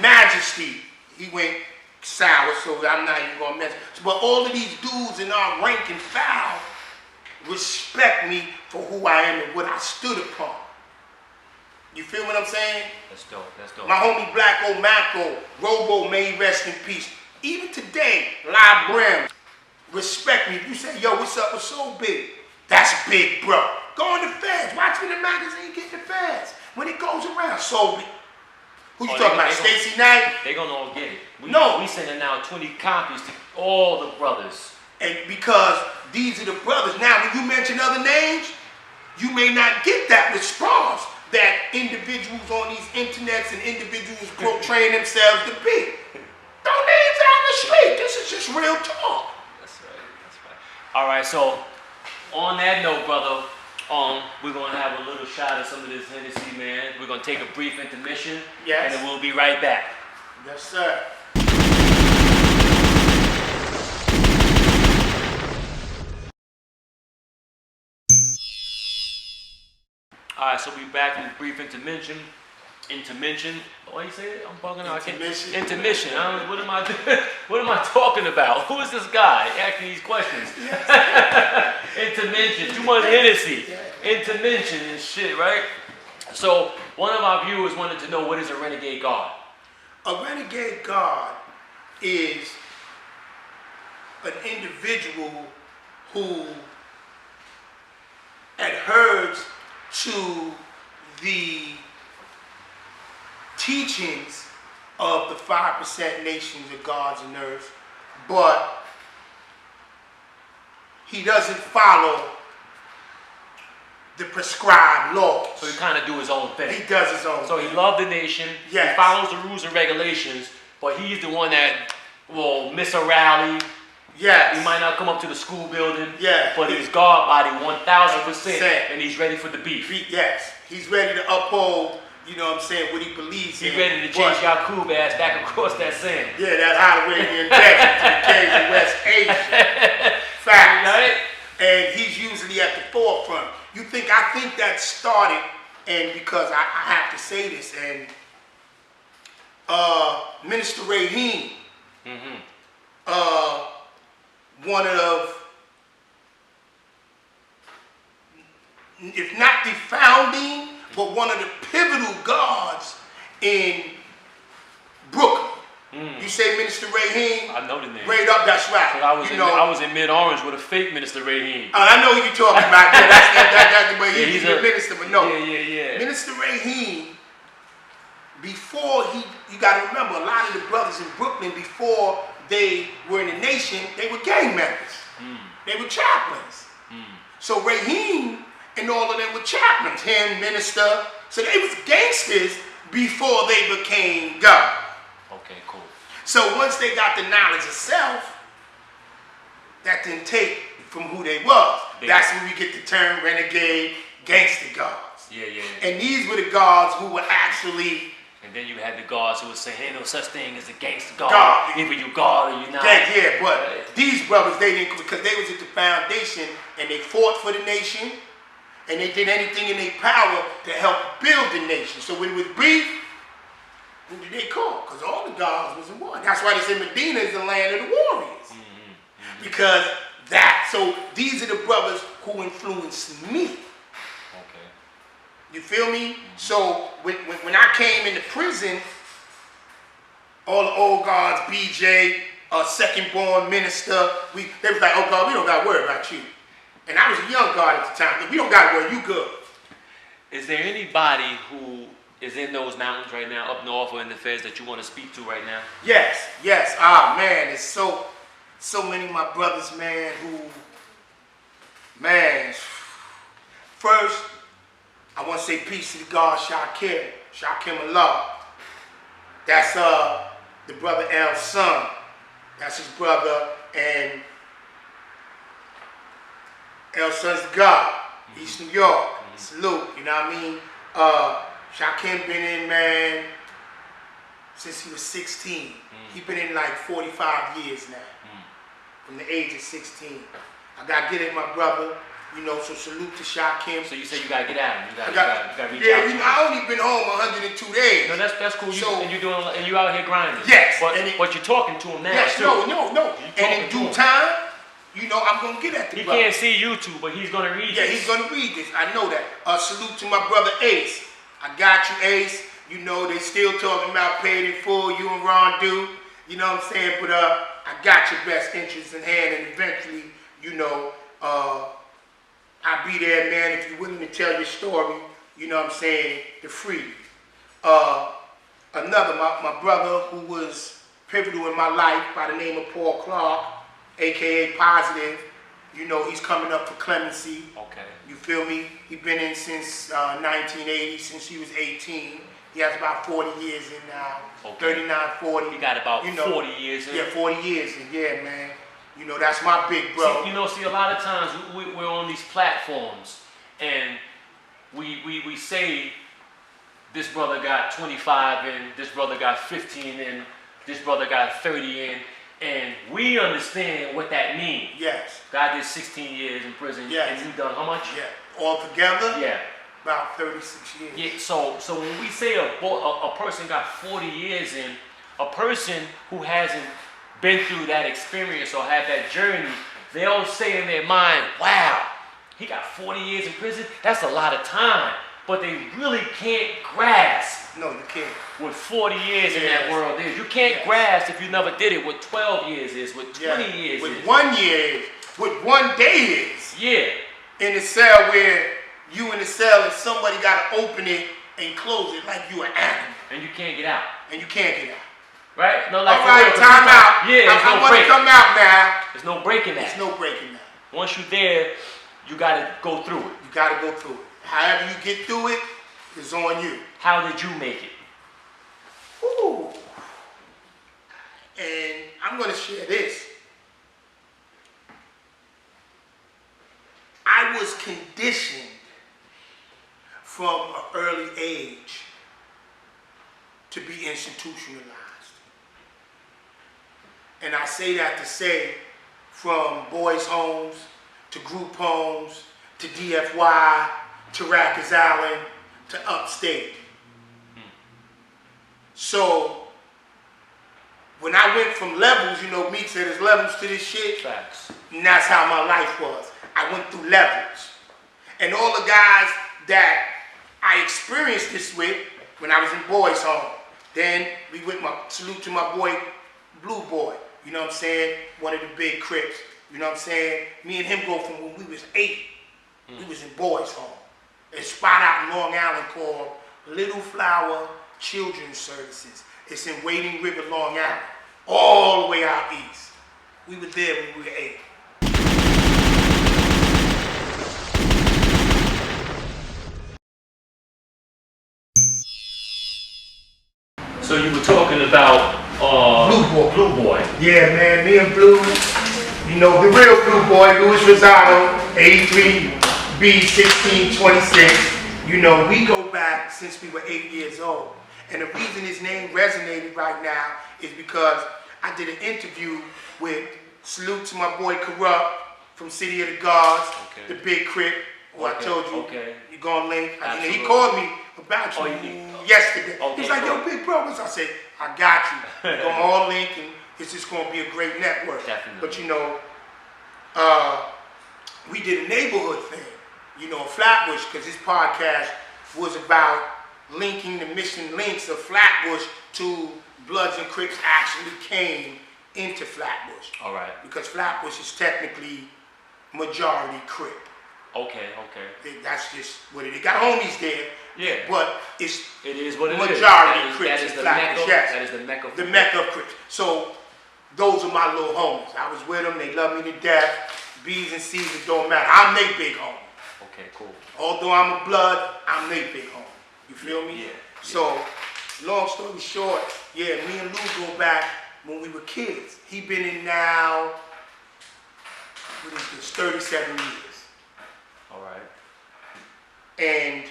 Majesty, he went sour, so I'm not even gonna mess. But all of these dudes in our rank and file respect me for who I am and what I stood upon. You feel what I'm saying? That's dope. That's dope. My homie Black O'Macko, Robo, may he rest in peace. Even today, Live Brim, respect me. If you say, yo, what's up with S.O.U.L B? That's big, bro. Go in the feds. Watch me in the magazine, get in the feds. When it goes around, S.O.U.L B. Who you talking about, Stacey Knight? They gonna all get it. No. We sending out 20 copies to all the brothers. And because these are the brothers. Now, when you mention other names, you may not get that response that individuals on these internets and individuals portraying themselves to be. Throw names out in the street. This is just real talk. That's right. That's right. All right. So, on that note, brother, we're gonna have a little shot of some of this Hennessy, man. We're gonna take a brief intermission, Yes. and then we'll be right back. Yes, sir. All right. So we back from the brief intermission. What do you say? I'm bugging out. Intermission. Intermission. What am I? What am I talking about? Who is this guy asking these questions? Intermission. Too much Hennessy. Intermission and shit, right? So one of our viewers wanted to know, what is a renegade guard? A renegade guard is an individual who adheres to the teachings of the 5% nations of gods and earth, but he doesn't follow the prescribed laws. So he kind of do his own thing. He does his own So thing. he loved the nation. Yes. He follows the rules and regulations, but he's the one that will miss a rally. Yes. He might not come up to the school building. Yeah. But he's guard body 1,000%, and he's ready for the beef. Yes. He's ready to uphold, you know what I'm saying, what he believes in. He's ready to chase Yakub ass back across that sand. Yeah, that highway in Texas to the caves of West Asia. Facts. Right? And he's usually at the forefront. I think that started, and because I have to say this, and Minister Rahim, one of, if not the founding, but one of the pivotal guards in Brooklyn. You say Minister Raheem? I know the name. Right up, that's right. I was in Mid-Orange with a fake Minister Raheem. I know who you're talking about. Yeah, that's the way he's a minister, but no. Yeah. Minister Raheem, before you got to remember, a lot of the brothers in Brooklyn, before they were in the nation, they were gang members. They were chaplains. So Raheem and all of them were chaplains, him, minister. So they was gangsters before they became God. Okay, cool. So once they got the knowledge of self, that didn't take from who they was. That's when we get the term renegade, gangster guards. Yeah. And these were the guards who were actually... And then you had the guards who would say, ain't no such thing as a gangster guard. Either you guard or you not. Yeah, but these brothers, they didn't, because they was at the foundation and they fought for the nation and they did anything in their power to help build the nation. So when it was beef, who did they call? Because all the guards was in war. That's why they say Medina is the land of the warriors. Because so these are the brothers who influenced me. You feel me? So when I came into prison, all the old guards, BJ, second born minister, they was like, oh God, we don't got to worry about you. And I was a young guard at the time. We don't got to worry, you good. Is there anybody who is in those mountains right now, up north or in the feds, that you want to speak to right now? Yes. Ah, man, it's so many of my brothers, man, first, I want to say peace to the God, Shakim Allah. That's the brother L's son. That's his brother, and L's son's the God, East New York. Salute, you know what I mean? Shakim been in, man, since he was 16. He been in like 45 years now, from the age of 16. I got to get at my brother. You know, so salute to Shakim. So you say you gotta get at him. You gotta reach out to him. I only been home 102 days. No, that's cool. And you out here grinding. Yes. But you're talking to him now. Yes. Too. No. And in due time, you know, I'm gonna get at the brother. He can't see YouTube, but he's gonna read this. Yeah, he's gonna read this. I know that. Salute to my brother Ace. I got you, Ace. You know, they still talking about paid in full. You and Ron do. You know what I'm saying? But I got your best interest in hand, and eventually, you know, I'll be there, man, if you're willing to tell your story, you know what I'm saying, to free you. My brother who was pivotal in my life by the name of Paul Clark, a.k.a. Positive, you know, he's coming up for clemency. Okay. You feel me? He's been in since 1980, since he was 18. He has about 40 years in now, 39, 40. He got about 40 years in. Yeah, 40 years in, yeah, man. You know, that's my big bro. See, a lot of times we're on these platforms and we say this brother got 25 in, this brother got 15 in, this brother got 30 in, and we understand what that means. Yes. God did 16 years in prison, and he done how much? Yeah. Altogether? Yeah. About 36 years. Yeah, so when we say a person got 40 years in, a person who hasn't been through that experience or had that journey, they'll say in their mind, wow, he got 40 years in prison? That's a lot of time. But they really can't grasp. No, you can't. What 40 years in that world is. You can't grasp if you never did it, what 12 years is, what 20 years with is. 1 year is, what 1 day is. Yeah. In the cell where you in the cell and somebody got to open it and close it like you an animal. And you can't get out. And you can't get out. Right? No, like all right, time out. Yeah, I want to come out now. There's no breaking that. There's no breaking that. Once you're there, you got to go through it. You got to go through it. However you get through it, it's on you. How did you make it? Ooh. And I'm going to share this. I was conditioned from an early age to be institutionalized. And I say that to say, from boys' homes to group homes to DFY to Rikers Island to upstate. So when I went from levels, you know, Meek said there's levels to this shit. Facts. And that's how my life was. I went through levels. And all the guys that I experienced this with when I was in boys' home. Then we went salute to my boy, Blue Boy. You know what I'm saying? One of the big Crips. You know what I'm saying? Me and him go from when we was 8. We was in boys' home. A spot out in Long Island called Little Flower Children's Services. It's in Wading River, Long Island. All the way out east. We were there when we were 8. So you were talking about Blue Boy. Yeah, man, me and Blue, you know, the real Blue Boy, Louis Rosado, 83B1626. You know, we go back since we were 8 years old. And the reason his name resonated right now is because I did an interview with salute to my boy Corrupt from City of the Gods, the big Crip, who I told you, you're gonna link. He called me about you yesterday. He's like, yo, big bro. I said, I got you. We're gonna all link and it's just gonna be a great network. Definitely. But you know, we did a neighborhood thing, you know, Flatbush, because this podcast was about linking the missing links of Flatbush to Bloods and Crips actually came into Flatbush. All right. Because Flatbush is technically majority Crip. Okay. That's just what it is. It got homies there. Yeah. But it is what it is. Majority Crips in in Flatbush. Yes. That is the Mecca. The Mecca of Crips. So those are my little homies. I was with them. They love me to death. B's and C's, it don't matter. I'm their big homie. Okay, cool. Although I'm a Blood, I'm their big homie. You feel me? Yeah. So, long story short, yeah, me and Lou go back when we were kids. He been in now, what is this, 37 years. All right. And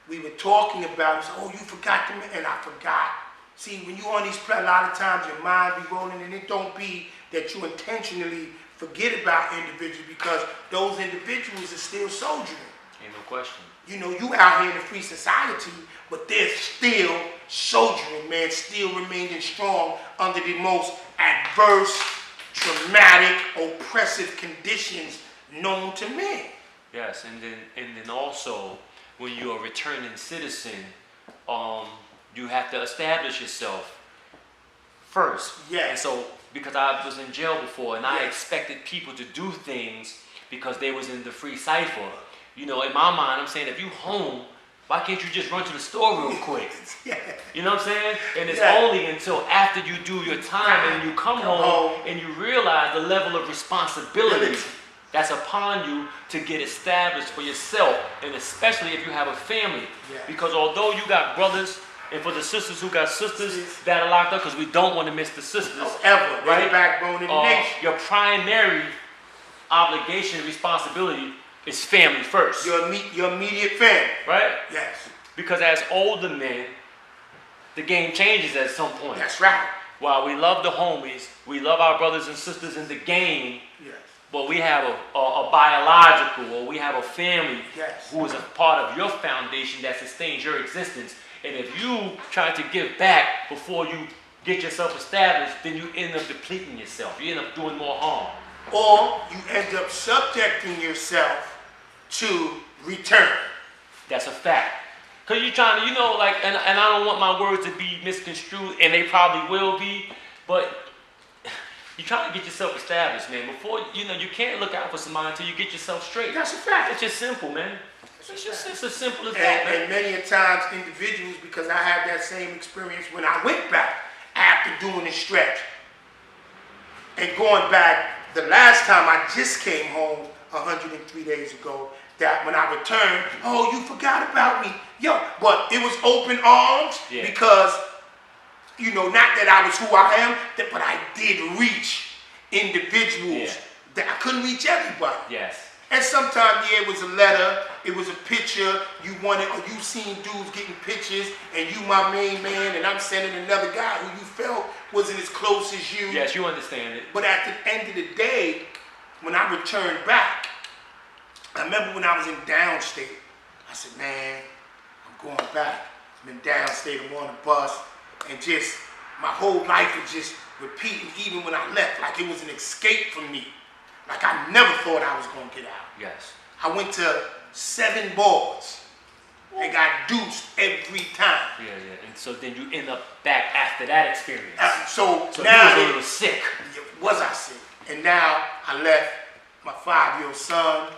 we were talking about, he said, oh, you forgot them, and I forgot. See, when you on these play, a lot of times your mind be rolling, and it don't be that you intentionally forget about individuals because those individuals are still soldiering. Ain't no question. You know, you out here in the free society, but they're still soldiering, man, still remaining strong under the most adverse, traumatic, oppressive conditions known to men. Yes, and then also, when you're a returning citizen, you have to establish yourself first. Yeah. And so, because I was in jail before, and I expected people to do things because they was in the free cipher. You know, in my mind, I'm saying, if you home, why can't you just run to the store real quick? You know what I'm saying? And it's only until after you do your time and you come home and you realize the level of responsibility that's upon you to get established for yourself, and especially if you have a family. Because although you got brothers, and for the sisters who got sisters that are locked up, because we don't want to miss the sisters. Ever, right? The backbone of the nation. Your primary obligation and responsibility is family first. Your immediate family. Right? Yes. Because as older men, the game changes at some point. That's right. While we love the homies, we love our brothers and sisters in the game, but we have a biological, or we have a family who is a part of your foundation that sustains your existence. And if you try to give back before you get yourself established, then you end up depleting yourself. You end up doing more harm. Or you end up subjecting yourself to return. That's a fact. Because you're trying to, you know, like, and I don't want my words to be misconstrued, and they probably will be, but you're trying to get yourself established, man. Before, you know, you can't look out for somebody until you get yourself straight. That's a fact. It's just simple, man. It's as simple as that, man. And many a times individuals, because I had that same experience when I went back after doing this stretch. And going back, the last time I just came home 103 days ago, that when I returned, oh, you forgot about me. Yo, but it was open arms because, you know, not that I was who I am, but I did reach individuals that I couldn't reach everybody. Yes. And sometimes, it was a letter, it was a picture, you wanted, or you seen dudes getting pictures, and you my main man, and I'm sending another guy who you felt wasn't as close as you. Yes, you understand it. But at the end of the day, when I returned back, I remember when I was in downstate, I said, man, I'm going back. I'm in downstate, I'm on a bus, and just, my whole life was just repeating, even when I left, like it was an escape from me. Like I never thought I was gonna get out. Yes. I went to 7 boards and got deuced every time. Yeah. And so then you end up back after that experience. So you now was a little sick. Was I sick? And now I left my 5-year-old son,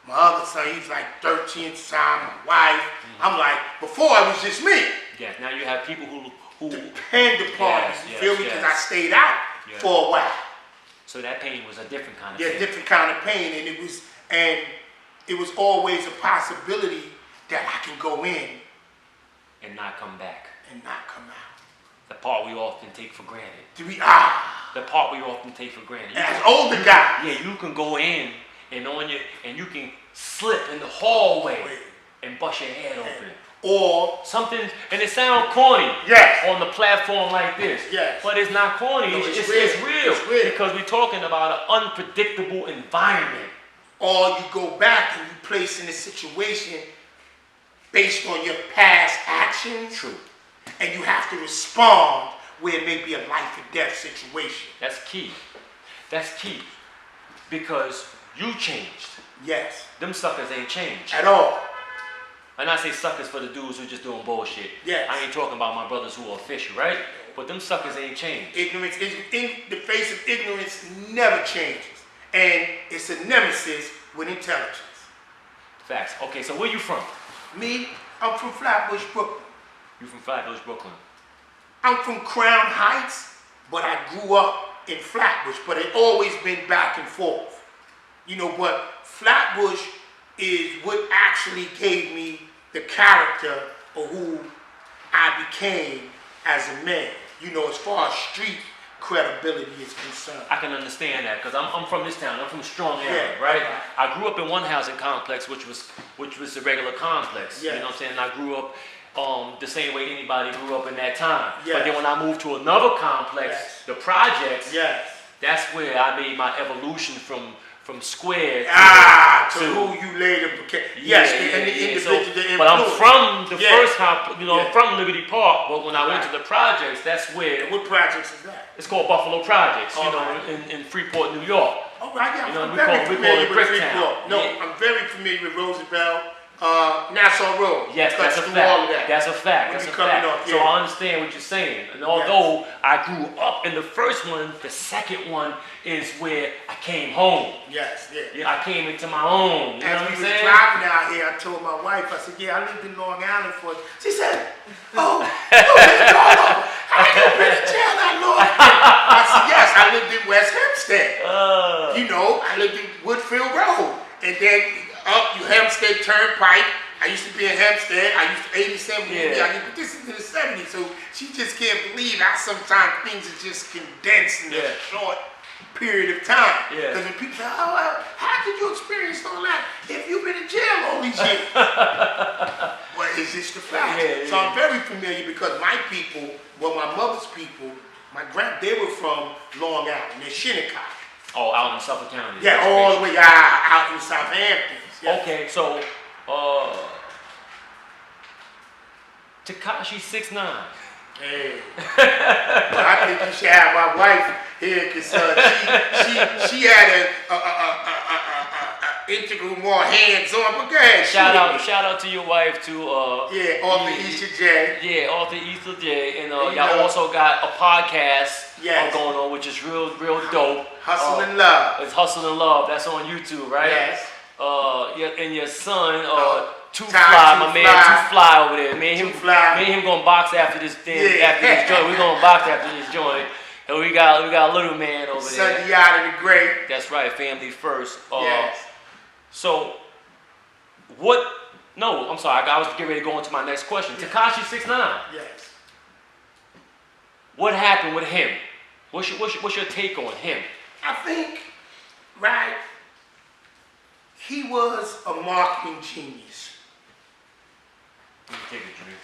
my other son, he's like 13 at the time, my wife. I'm like, before it was just me. Yeah, now you have people who depend upon me, you feel me? Because I stayed out for a while. So that pain was a different kind of pain. Yeah, different kind of pain. And it was always a possibility that I can go in and not come back. And not come out. The part we often take for granted. The part we often take for granted. As older guys. Yeah, you can go in and you can slip in the hallway and bust your head open. Or something, and it sounds corny on the platform like this. But it's not corny, no, it's real. Because we're talking about an unpredictable environment. Or you go back and you place in a situation based on your past actions. True. And you have to respond where it may be a life or death situation. That's key. That's key. Because you changed. Yes. Them suckers ain't changed. At all. And I say suckers for the dudes who just doing bullshit. Yes. I ain't talking about my brothers who are official, right? But them suckers ain't changed. Ignorance, in the face of ignorance, never changes. And it's a nemesis with intelligence. Facts. Okay, so where you from? Me, I'm from Flatbush, Brooklyn. You from Flatbush, Brooklyn? I'm from Crown Heights, but I grew up in Flatbush, but it always been back and forth. You know, but Flatbush is what actually gave me the character of who I became as a man. You know, as far as street credibility is concerned. I can understand that because I'm from this town. I'm from Strong area, right? I grew up in one housing complex, which was a regular complex. You know what I'm saying? And I grew up the same way anybody grew up in that time. But then when I moved to another complex, the projects, that's where I made my evolution from square to who you later became. And the individual, the but I'm from the first house, you know, I'm from Liberty Park, but when I went to the projects, that's where. What projects is that? It's called Buffalo Projects, you know, in Freeport, New York. Oh, right, yeah, you know, I'm very familiar with Freeport. No, I'm very familiar with Roosevelt, Nassau Road. Yes, that's a fact. That's a fact. That's a fact. So I understand what you're saying. And although I grew up in the first one, the second one is where I came home. Yeah, I came into my own. You know what I'm saying? As we was driving out here, I told my wife, I said, I lived in Long Island for. She said, oh, how you been in jail that long? I said, yes, I lived in West Hempstead. You know, I lived in Woodfield Road. And then up you Hempstead Turnpike. I used to be in Hempstead. I used to 87. But this is in the 70s, so she just can't believe how sometimes things are just condensed in a short period of time. Because when people say, how did you experience all that if you've been in jail all these years? Well, it's just the fact. So I'm very familiar because my people, my mother's people, they were from Long Island. They're Shinnecock. Oh, out in Suffolk County. Yeah, all the way out in Southampton. Okay, so Tekashi 6ix9ine. Hey, I think you should have my wife here because she had an integral more hands-on. But go ahead. Shout out to your wife too. Author Easter J. Yeah, Author Easter J. And y'all also got a podcast going on, which is real dope. Hustle and Love. It's Hustle and Love. That's on YouTube, right? Yes. And your son, Too Fly, my man, Too Fly over there. Me and him gonna box after this thing, after this joint. We're gonna box after this joint. And we got a little man over there. Sunday out of the great. That's right, family first. Yes. So, what? No, I'm sorry. I was getting ready to go into my next question. Tekashi 6ix9ine. Yes. What happened with him? What's your take on him? I think, he was a marketing genius. Let me take a drink.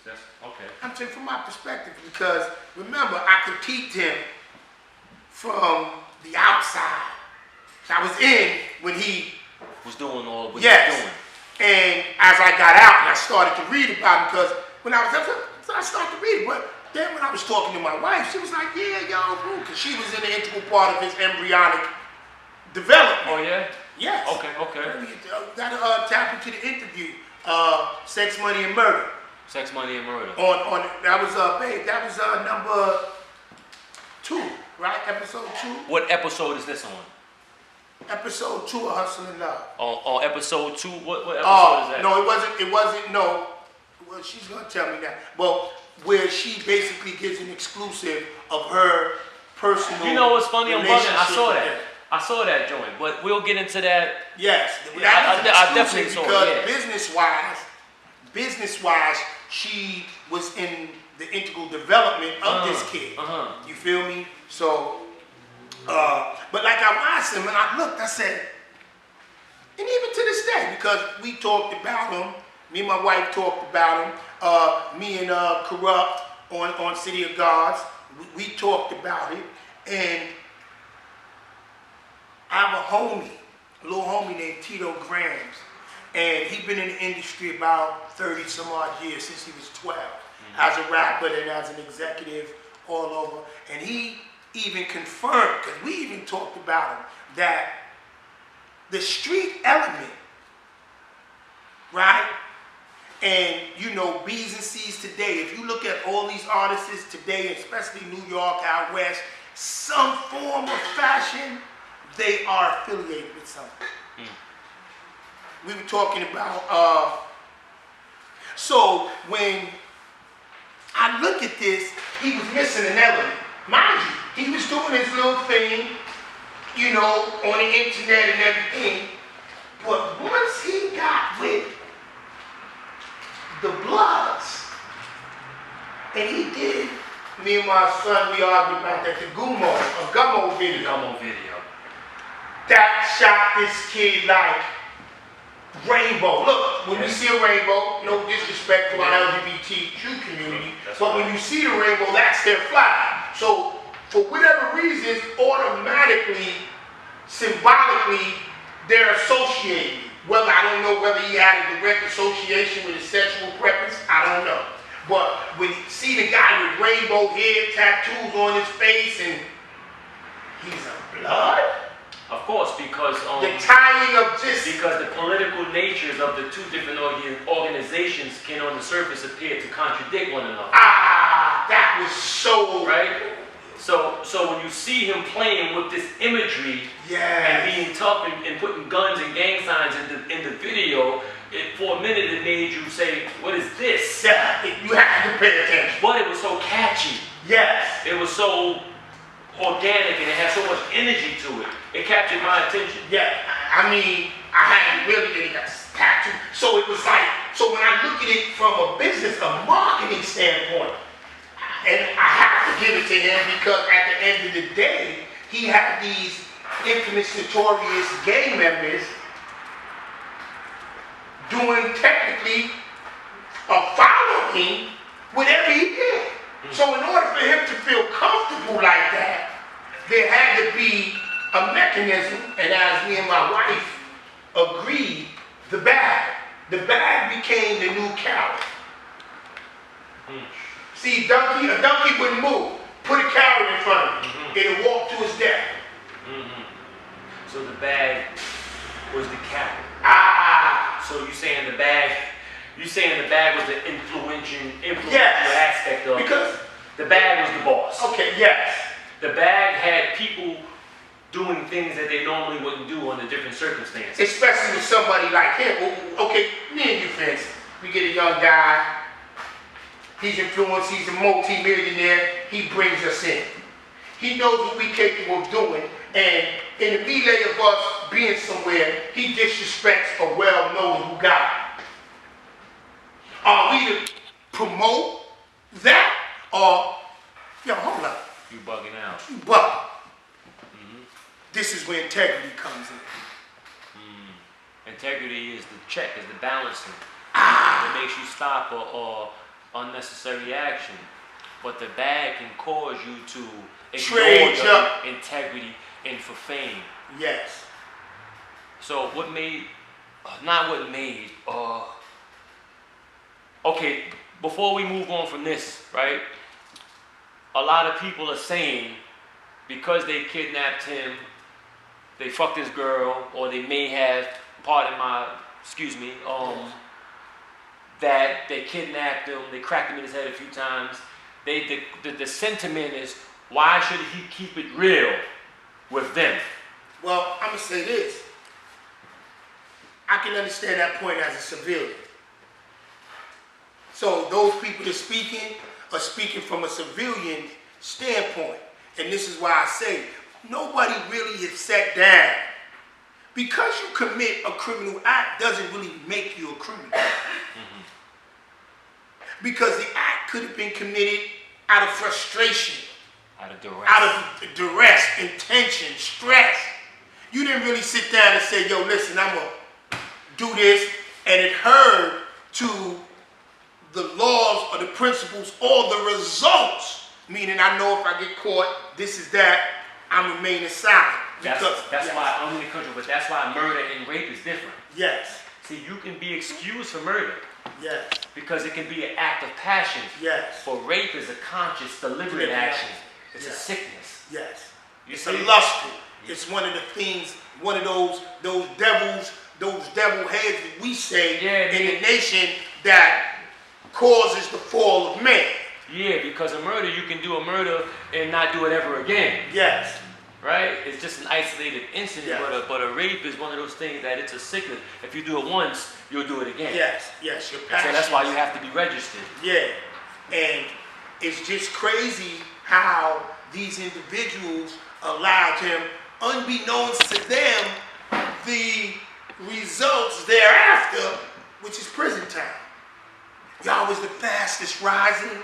That's okay. I'm saying from my perspective because remember I critiqued him from the outside. I was in when he was doing all what he was doing. And as I got out and I started to read about him because when I was up, so I started to read. But then when I was talking to my wife, she was like, bro, because she was in the integral part of his embryonic development. Oh yeah. Yes. Okay. Gotta tap into the interview Sex, Money, and Murder. Sex, Money, and Murder. On that was babe, that was number 2, right? Episode 2. What episode is this on? Episode 2 of Hustle and Love. On episode 2, what episode is that? No, it wasn't. No, well, she's gonna tell me that. Well, where she basically gives an exclusive of her personal. You know what's funny? I'm bugging. I saw that. Yeah. I saw that joint, but we'll get into that. Yes, Yeah, I definitely saw it. Because business-wise, she was in the integral development of this kid. You feel me? So, but like I watched him and I looked, I said, and even to this day, because we talked about him, me and my wife talked about him, me and Corrupt on City of Gods, we talked about it, and I have a little homie named Tito Grams, and he's been in the industry about 30 some odd years, since he was 12, as a rapper and as an executive all over. And he even confirmed, because we even talked about him, that the street element, right? And you know, B's and C's today, if you look at all these artists today, especially New York, out west, some form of fashion, they are affiliated with something. We were talking about, so when I look at this, he was missing an element. Mind you, he was doing his little thing, you know, on the internet and everything. But once he got with the BLOODS, and he did, me and my son, we argued about that, the Gummo video. Gummo video. That shot this kid like rainbow. Look, when you see a rainbow, no disrespect to our LGBTQ community, but when you see the rainbow, that's their flag. So for whatever reasons, automatically, symbolically, they're associated. Well, I don't know whether he had a direct association with his sexual preference, I don't know. But when you see the guy with rainbow hair, tattoos on his face, and he's a blood? Of course, because the tying of just because the political natures of the two different organizations can, on the surface, appear to contradict one another. That was so right. So when you see him playing with this imagery and being tough and putting guns and gang signs in the video, for a minute it made you say, "What is this?" Yeah, you have to pay attention. But it was so catchy. Yes. It was so organic and it had so much energy to it. It captured my attention. Yeah, I mean, I had really got tattooed. So it was like, so when I look at it from a business, a marketing standpoint, and I have to give it to him because at the end of the day, he had these infamous, notorious gang members doing technically a following whatever he did. So in order for him to feel comfortable like that, there had to be a mechanism, and as me and my wife agreed, the bag became the new carrot. See, a donkey wouldn't move. Put a carrot in front of him. It'll walk to his death. So the bag was the carrot. So you saying the bag was the influential aspect of it. Because the bag was the boss. Okay, yes. The bag had people doing things that they normally wouldn't do under different circumstances. Especially with somebody like him. Okay, me and you, Vince, we get a young guy. He's influenced, he's a multi-millionaire. He brings us in. He knows what we're capable of doing. And in the relay of us being somewhere, he disrespects a well-known guy. Are we to promote that? Or, yo, hold up. You bugging out. You bug. This is where integrity comes in. Integrity is the check, is the balancing. It makes you stop or unnecessary action. But the bag can cause you to ignore your integrity and for fame. Yes. So okay, before we move on from this, right? A lot of people are saying because they kidnapped him, they fucked his girl, or they may have, that they kidnapped him, they cracked him in his head a few times. The sentiment is, why should he keep it real with them? Well, I'm going to say this. I can understand that point as a civilian. So those people that are speaking from a civilian standpoint. And this is why I say, nobody really has sat down. Because you commit a criminal act doesn't really make you a criminal. Mm-hmm. Because the act could have been committed out of frustration. Out of duress, intention, stress. You didn't really sit down and say, yo, listen, I'm going to do this, and adhere to the laws or the principles or the results. Meaning, I know if I get caught, this is that, I'm remaining silent. That's why I'm in the country, but that's why murder and rape is different. Yes. See, you can be excused for murder. Yes. Because it can be an act of passion. Yes. For rape is a conscious, deliberate action. It's a sickness. Yes. It's a lustful. It's one of the things, one of those devils, those devil heads that we say in the nation that causes the fall of man. Yeah, because a murder, you can do a murder and not do it ever again. Yes. Right? It's just an isolated incident, but a rape is one of those things that it's a sickness. If you do it once, you'll do it again. Yes, yes, your passion. So that's why you have to be registered. Yeah, and it's just crazy how these individuals allowed him, unbeknownst to them, the results thereafter, which is prison time. Y'all was the fastest rising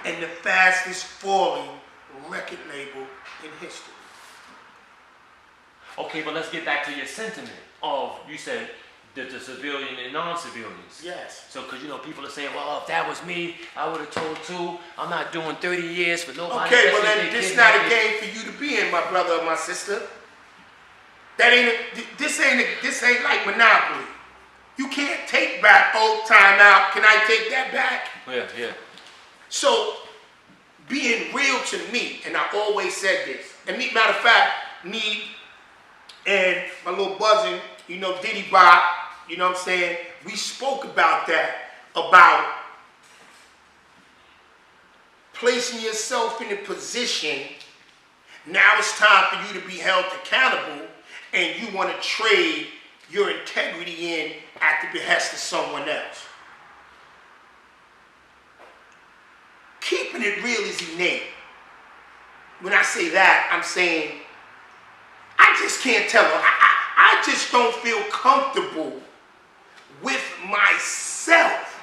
and the fastest falling record label in history. Okay, but let's get back to your sentiment of, you said, the civilian and non-civilians. Yes. So, because, people are saying, well, if that was me, I would have told too. I'm not doing 30 years for nobody. Okay, well then this is not a game for you to be in, my brother or my sister. This ain't like Monopoly. You can't take back, time out. Can I take that back? Yeah. So, being real to me, and I always said this, and matter of fact, me and my little buzzing, Diddy Bop, you know what I'm saying? We spoke about that, about placing yourself in a position, now it's time for you to be held accountable, and you want to trade your integrity in at the behest of someone else. Keeping it real is innate. When I say that, I'm saying, I just can't tell her. I just don't feel comfortable with myself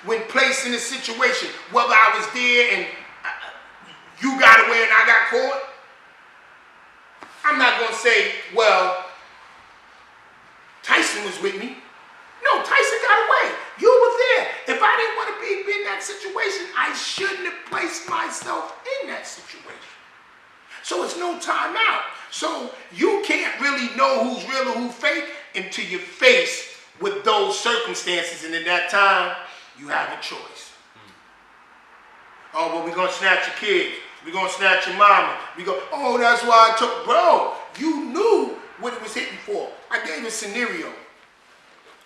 when placed in a situation, whether I was there and you got away and I got caught. I'm not going to say, well, Tyson was with me. No, Tyson got away. You were there. If I didn't want to be in that situation, I shouldn't have placed myself in that situation. So it's no time out. So you can't really know who's real or who's fake until you're faced with those circumstances. And in that time, you have a choice. Oh, well, we're going to snatch your kids. We're going to snatch your mama. Oh, that's why I took. Bro, you knew what it was hitting for. I gave a scenario.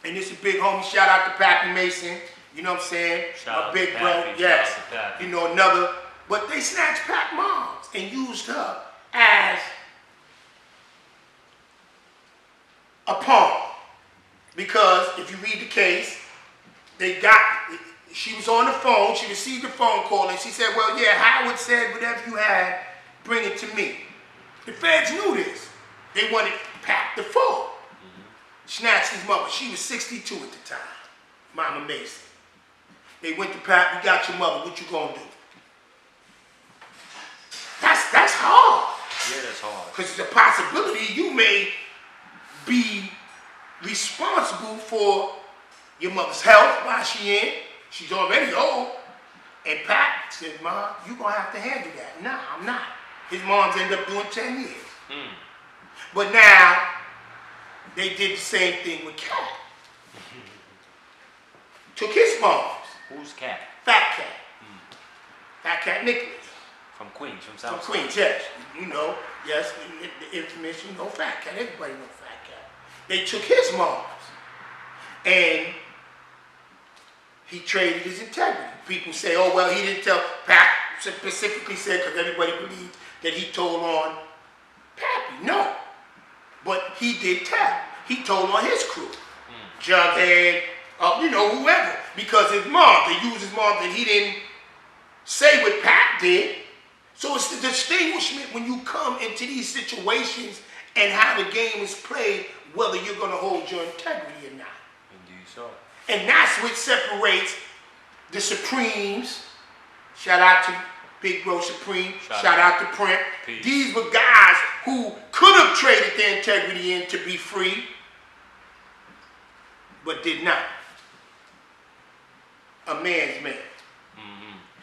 And this is a big homie. Shout out to Pappy Mason. You know what I'm saying? Shout a big out to bro. Pappy. Yes. Shout out to Pappy. Another. But they snatched Pat moms and used her as a pawn. Because if you read the case, she was on the phone, she received a phone call, and she said, well, yeah, Howard said whatever you had, bring it to me. The feds knew this. They wanted Pat the fall. Snatched his mother. She was 62 at the time, Mama Mason. They went to Pat, we got your mother, what you gonna do? That's hard. Yeah, that's hard. Because it's a possibility you may be responsible for your mother's health while she in. She's already old. And Pat said, Mom, you're going to have to handle that. Nah, I'm not. His moms ended up doing 10 years. But now, they did the same thing with Cat. Took his moms. Who's Cat? Fat Cat. Fat Cat Nicholas. From Queens, from South From Queens, yes. Yes, the infamous, Fat Cat. Everybody knows Fat Cat. They took his moms and he traded his integrity. People say, oh, well, he didn't tell. Pat specifically said, because everybody believed that he told on Pappy. No. But he did tell. He told on his crew. Jughead, whoever. Because his mom, they used his mom, that he didn't say what Pat did. So it's the distinguishment when you come into these situations and how the game is played, whether you're going to hold your integrity or not. Indeed so. And that's what separates the Supremes. Shout out to Big Bro Supreme. Shout out to Print. Peace. These were guys who could have traded their integrity in to be free, but did not. A man's man.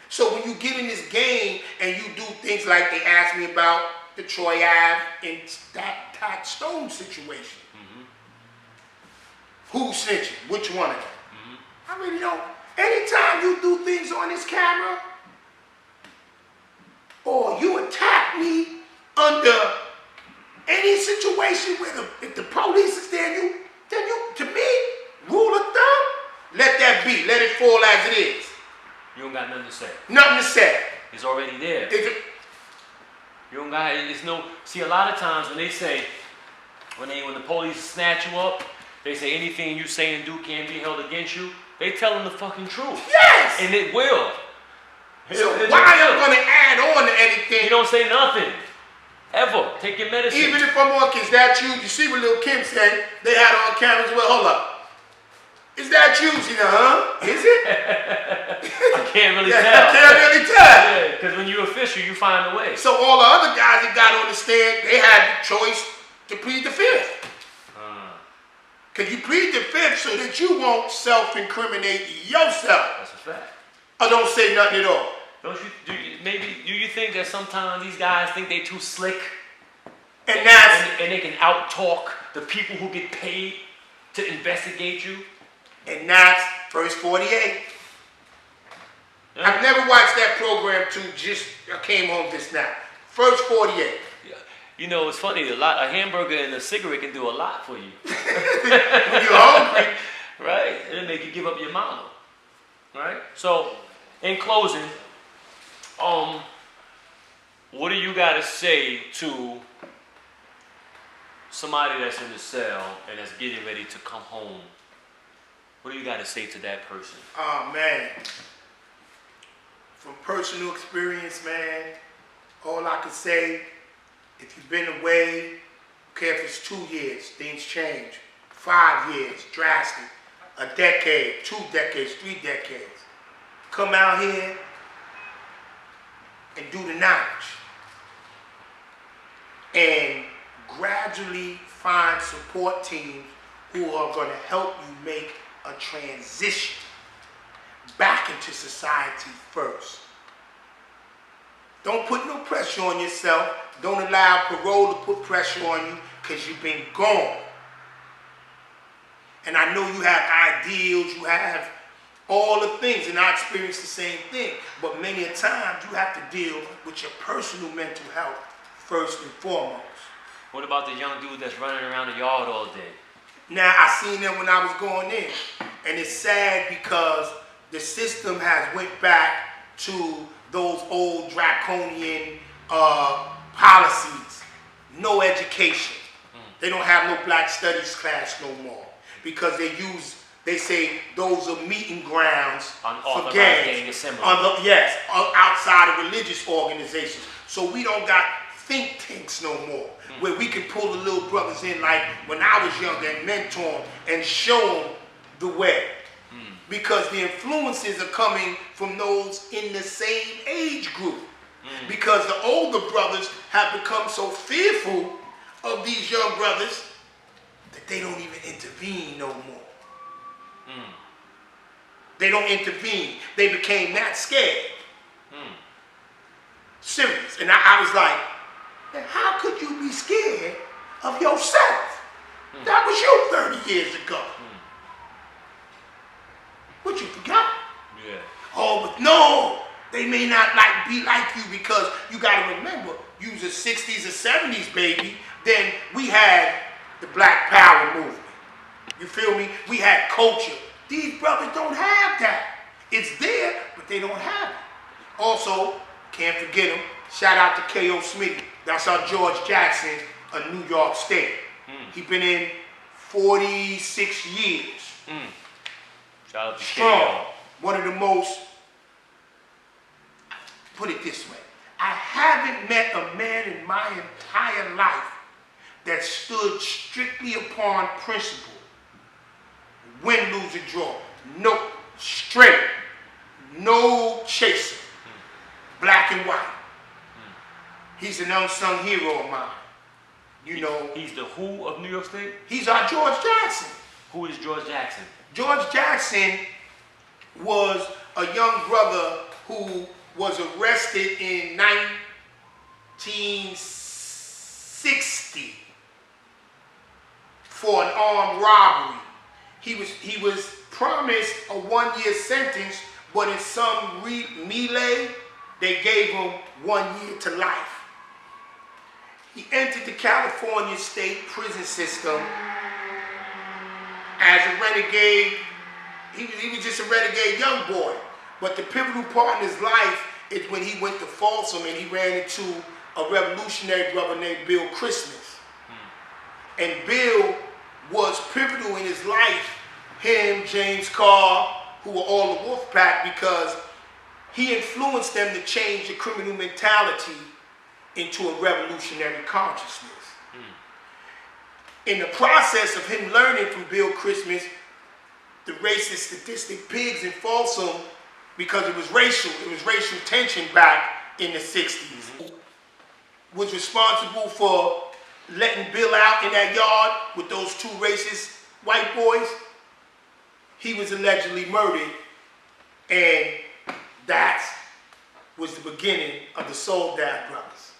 So when you get in this game and you do things like they asked me about the Troy Ave and that Stone situation. Who's snitching? Which one of them? I really don't. Anytime you do things on this camera, or you attack me under any situation where if the police is there, then you, to me, rule of thumb, let that be. Let it fall as it is. You don't got nothing to say. Nothing to say. It's already there. You don't got, it's no, see, a lot of times when they say, when the police snatch you up, they say anything you say and do can be held against you. They telling the fucking truth. Yes! And it will. So why are you going to add on to anything? You don't say nothing. Ever. Take your medicine. Even if I'm on, is that you? You see what Lil Kim said? They had on cameras. Well, hold up. Is that you? She said, huh? Is it? I can't really tell. I can't really tell. Yeah, because when you're official, you find a way. So all the other guys that got on the stand, they had the choice to plead the fifth. Because you plead the fifth so that you won't self-incriminate yourself. That's a fact. Or don't say nothing at all. Do you think that sometimes these guys think they too slick? And that's... And they can out-talk the people who get paid to investigate you? And that's First 48. Yeah. I've never watched that program I came home just now. First 48. Yeah. You know, it's funny, a hamburger and a cigarette can do a lot for you. When you're hungry. Right? It'll make you give up your mama. Right? So, in closing, what do you got to say to somebody that's in the cell and that's getting ready to come home? What do you got to say to that person? Oh, man. From personal experience, man, all I can say, if you've been away, okay, if it's 2 years, things change. 5 years, drastic. A decade, 2 decades, 3 decades. Come out here and do the knowledge. And gradually find support teams who are going to help you make a transition back into society first. Don't put no pressure on yourself. Don't allow parole to put pressure on you because you've been gone. And I know you have ideals, you have all the things, and I experience the same thing. But many a times you have to deal with your personal mental health first and foremost. What about the young dude that's running around the yard all day? Now, I seen them when I was going in. And it's sad because the system has went back to those old draconian policies. No education. They don't have no black studies class no more. Because they say those are meeting grounds for gangs. Outside of religious organizations. So we don't got think tanks no more. Where we can pull the little brothers in like when I was younger and mentor them and show them the way. Because the influences are coming from those in the same age group. Because the older brothers have become so fearful of these young brothers that they don't even intervene no more. They don't intervene. They became that scared. Serious. And I was like, how could you be scared of yourself? That was you 30 years ago. What, you forgot? Yeah. Oh, but no, they may not be like you because you got to remember, you was a 60s or 70s baby. Then we had the Black Power movement. You feel me? We had culture. These brothers don't have that. It's there, but they don't have it. Also, can't forget him. Shout out to K.O. Smitty. That's our George Jackson of New York State. He been in 46 years. Shout out to Strong. K.O. One of the most, put it this way, I haven't met a man in my entire life that stood strictly upon principle. Win, lose, or draw. No, straight. No chaser. Black and white. He's an unsung hero of mine. You know. He's the who of New York State? He's our George Jackson. Who is George Jackson? George Jackson was a young brother who was arrested in 1960 for an armed robbery. He was promised a 1-year sentence, but in some melee, they gave him 1 year to life. He entered the California state prison system as a renegade. He was just a renegade young boy. But the pivotal part in his life is when he went to Folsom and he ran into a revolutionary brother named Bill Christmas. And Bill was pivotal in his life, him, James Carr, who were all the Wolf Pack, because he influenced them to change the criminal mentality into a revolutionary consciousness. In the process of him learning from Bill Christmas, the racist statistic pigs in Folsom, because it was racial tension back in the 60s, was responsible for letting Bill out in that yard with those 2 racist white boys. He was allegedly murdered, and that was the beginning of the S.O.U.L brothers.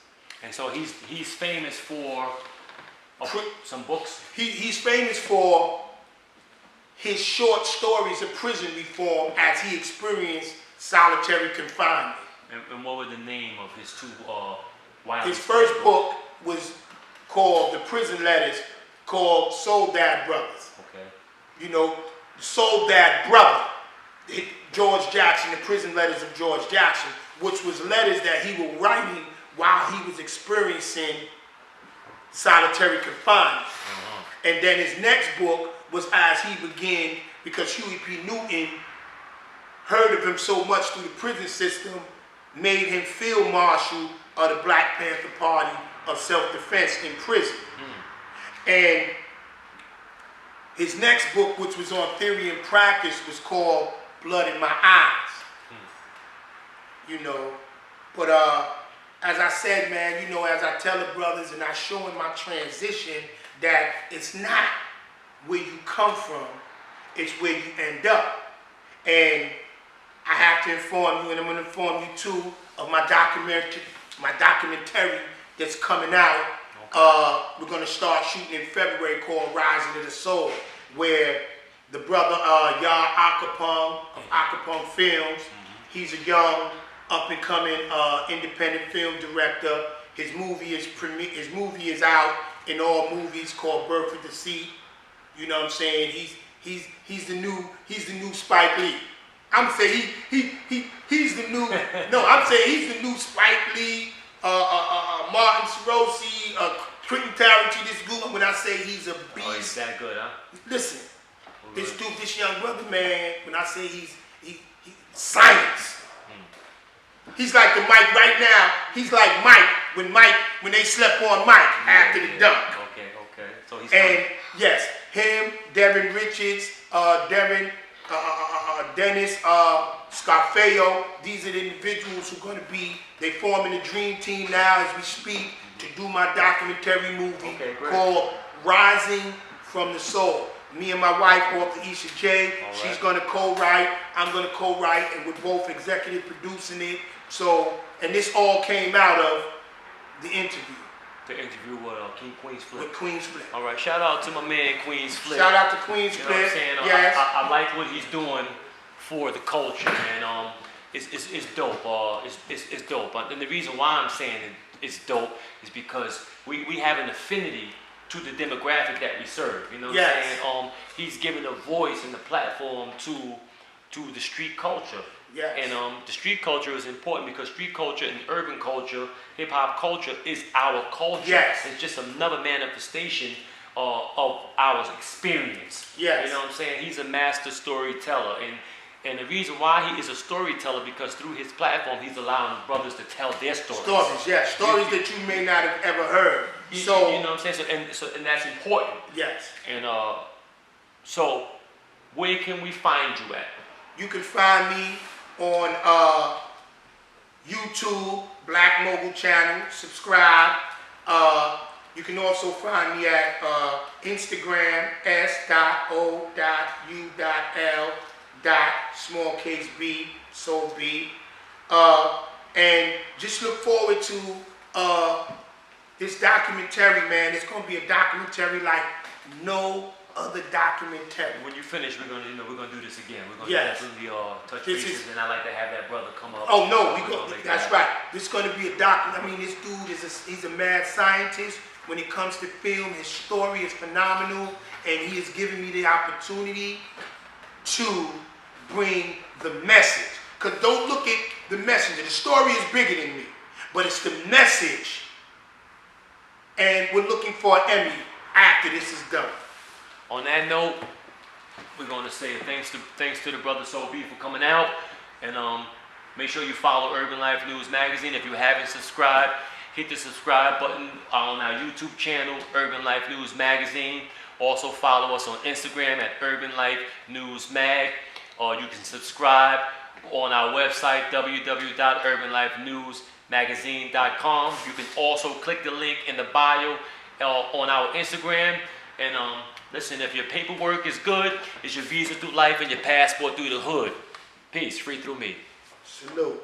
And so he's famous for some books. He's famous for his short stories of prison reform as he experienced solitary confinement. And what were the name of his 2 wild? His first book was called The Prison Letters, called S.O.U.L Brothers. Okay. You know, S.O.U.L brother, George Jackson, The Prison Letters of George Jackson, which was letters that he was writing while he was experiencing solitary confinement. And then his next book was as he began, because Huey P. Newton heard of him so much through the prison system, made him field marshal of the Black Panther Party of self-defense in prison. And his next book, which was on theory and practice, was called Blood in My Eyes. You know, but as I said, man, you know, as I tell the brothers and I show in my transition that it's not where you come from, it's where you end up. And I have to inform you, and I'm going to inform you too, of my documentary that's coming out. We're going to start shooting in February, called Rising of the Soul, where the brother Yar Akapong of Akapong Films, he's a young up-and-coming independent film director. His movie is out in all movies, called Birth of Deceit. You know what I'm saying? He's the new Spike Lee. I'm saying he's the new I'm saying he's the new Spike Lee, Martin Scorsese, Quentin Tarantino. This good when I say he's a beast. Oh, he's that good, huh? Listen, this dude, this young brother, man. When I say he's science. He's like the Mike right now. He's like Mike when they slept on Mike after the dunk. Okay. So he's and yes, him, Devin Richards, Dennis Scarfeo. These are the individuals who are going to be. They forming a dream team now as we speak to do my documentary movie called Rising from the Soul. Me and my wife, author Isha J. She's going to co-write. I'm going to co-write, and we're both executive producing it. So, and this all came out of the interview. The interview with Queen's Flip. With Queen's Flip. All right, shout out to my man Queen's Flip. Shout out to Queen's Flip. You know what I'm saying? Yes. I like what he's doing for the culture, and it's dope. It's dope. And the reason why I'm saying it's dope is because we have an affinity to the demographic that we serve. You know what I'm saying? He's giving a voice and a platform to to the street culture. Yes. And the street culture is important because street culture and urban culture, hip hop culture is our culture. Yes. It's just another manifestation of our experience. Yes. You know what I'm saying? He's a master storyteller, and the reason why he is a storyteller because through his platform he's allowing brothers to tell their stories. Stories, yes, stories that you may not have ever heard. You know what I'm saying? And that's important. Yes. And so where can we find you at? You can find me on YouTube, Black Mogul channel. Subscribe. You can also find me at Instagram, S.O.U.L B, and just look forward to this documentary, man. It's gonna be a documentary like no other documentary. When you finish, we're gonna do this again. We're gonna definitely touch This bases, and I like to have that brother come up. Oh no, That's right. This is going to be a document. I mean, this dude he's a mad scientist. When it comes to film, his story is phenomenal, and he has given me the opportunity to bring the message. Because don't look at the messenger. The story is bigger than me, but it's the message. And we're looking for an Emmy after this is done. On that note, we're going to say thanks to the brother S.O.U.L B for coming out, and make sure you follow Urban Life News Magazine. If you haven't subscribed, hit the subscribe button on our YouTube channel, Urban Life News Magazine. Also follow us on Instagram at Urban Life News Mag. Or you can subscribe on our website, www.urbanlifenewsmagazine.com. You can also click the link in the bio on our Instagram. And listen, if your paperwork is good, it's your visa through life and your passport through the hood. Peace, free through me. Salute.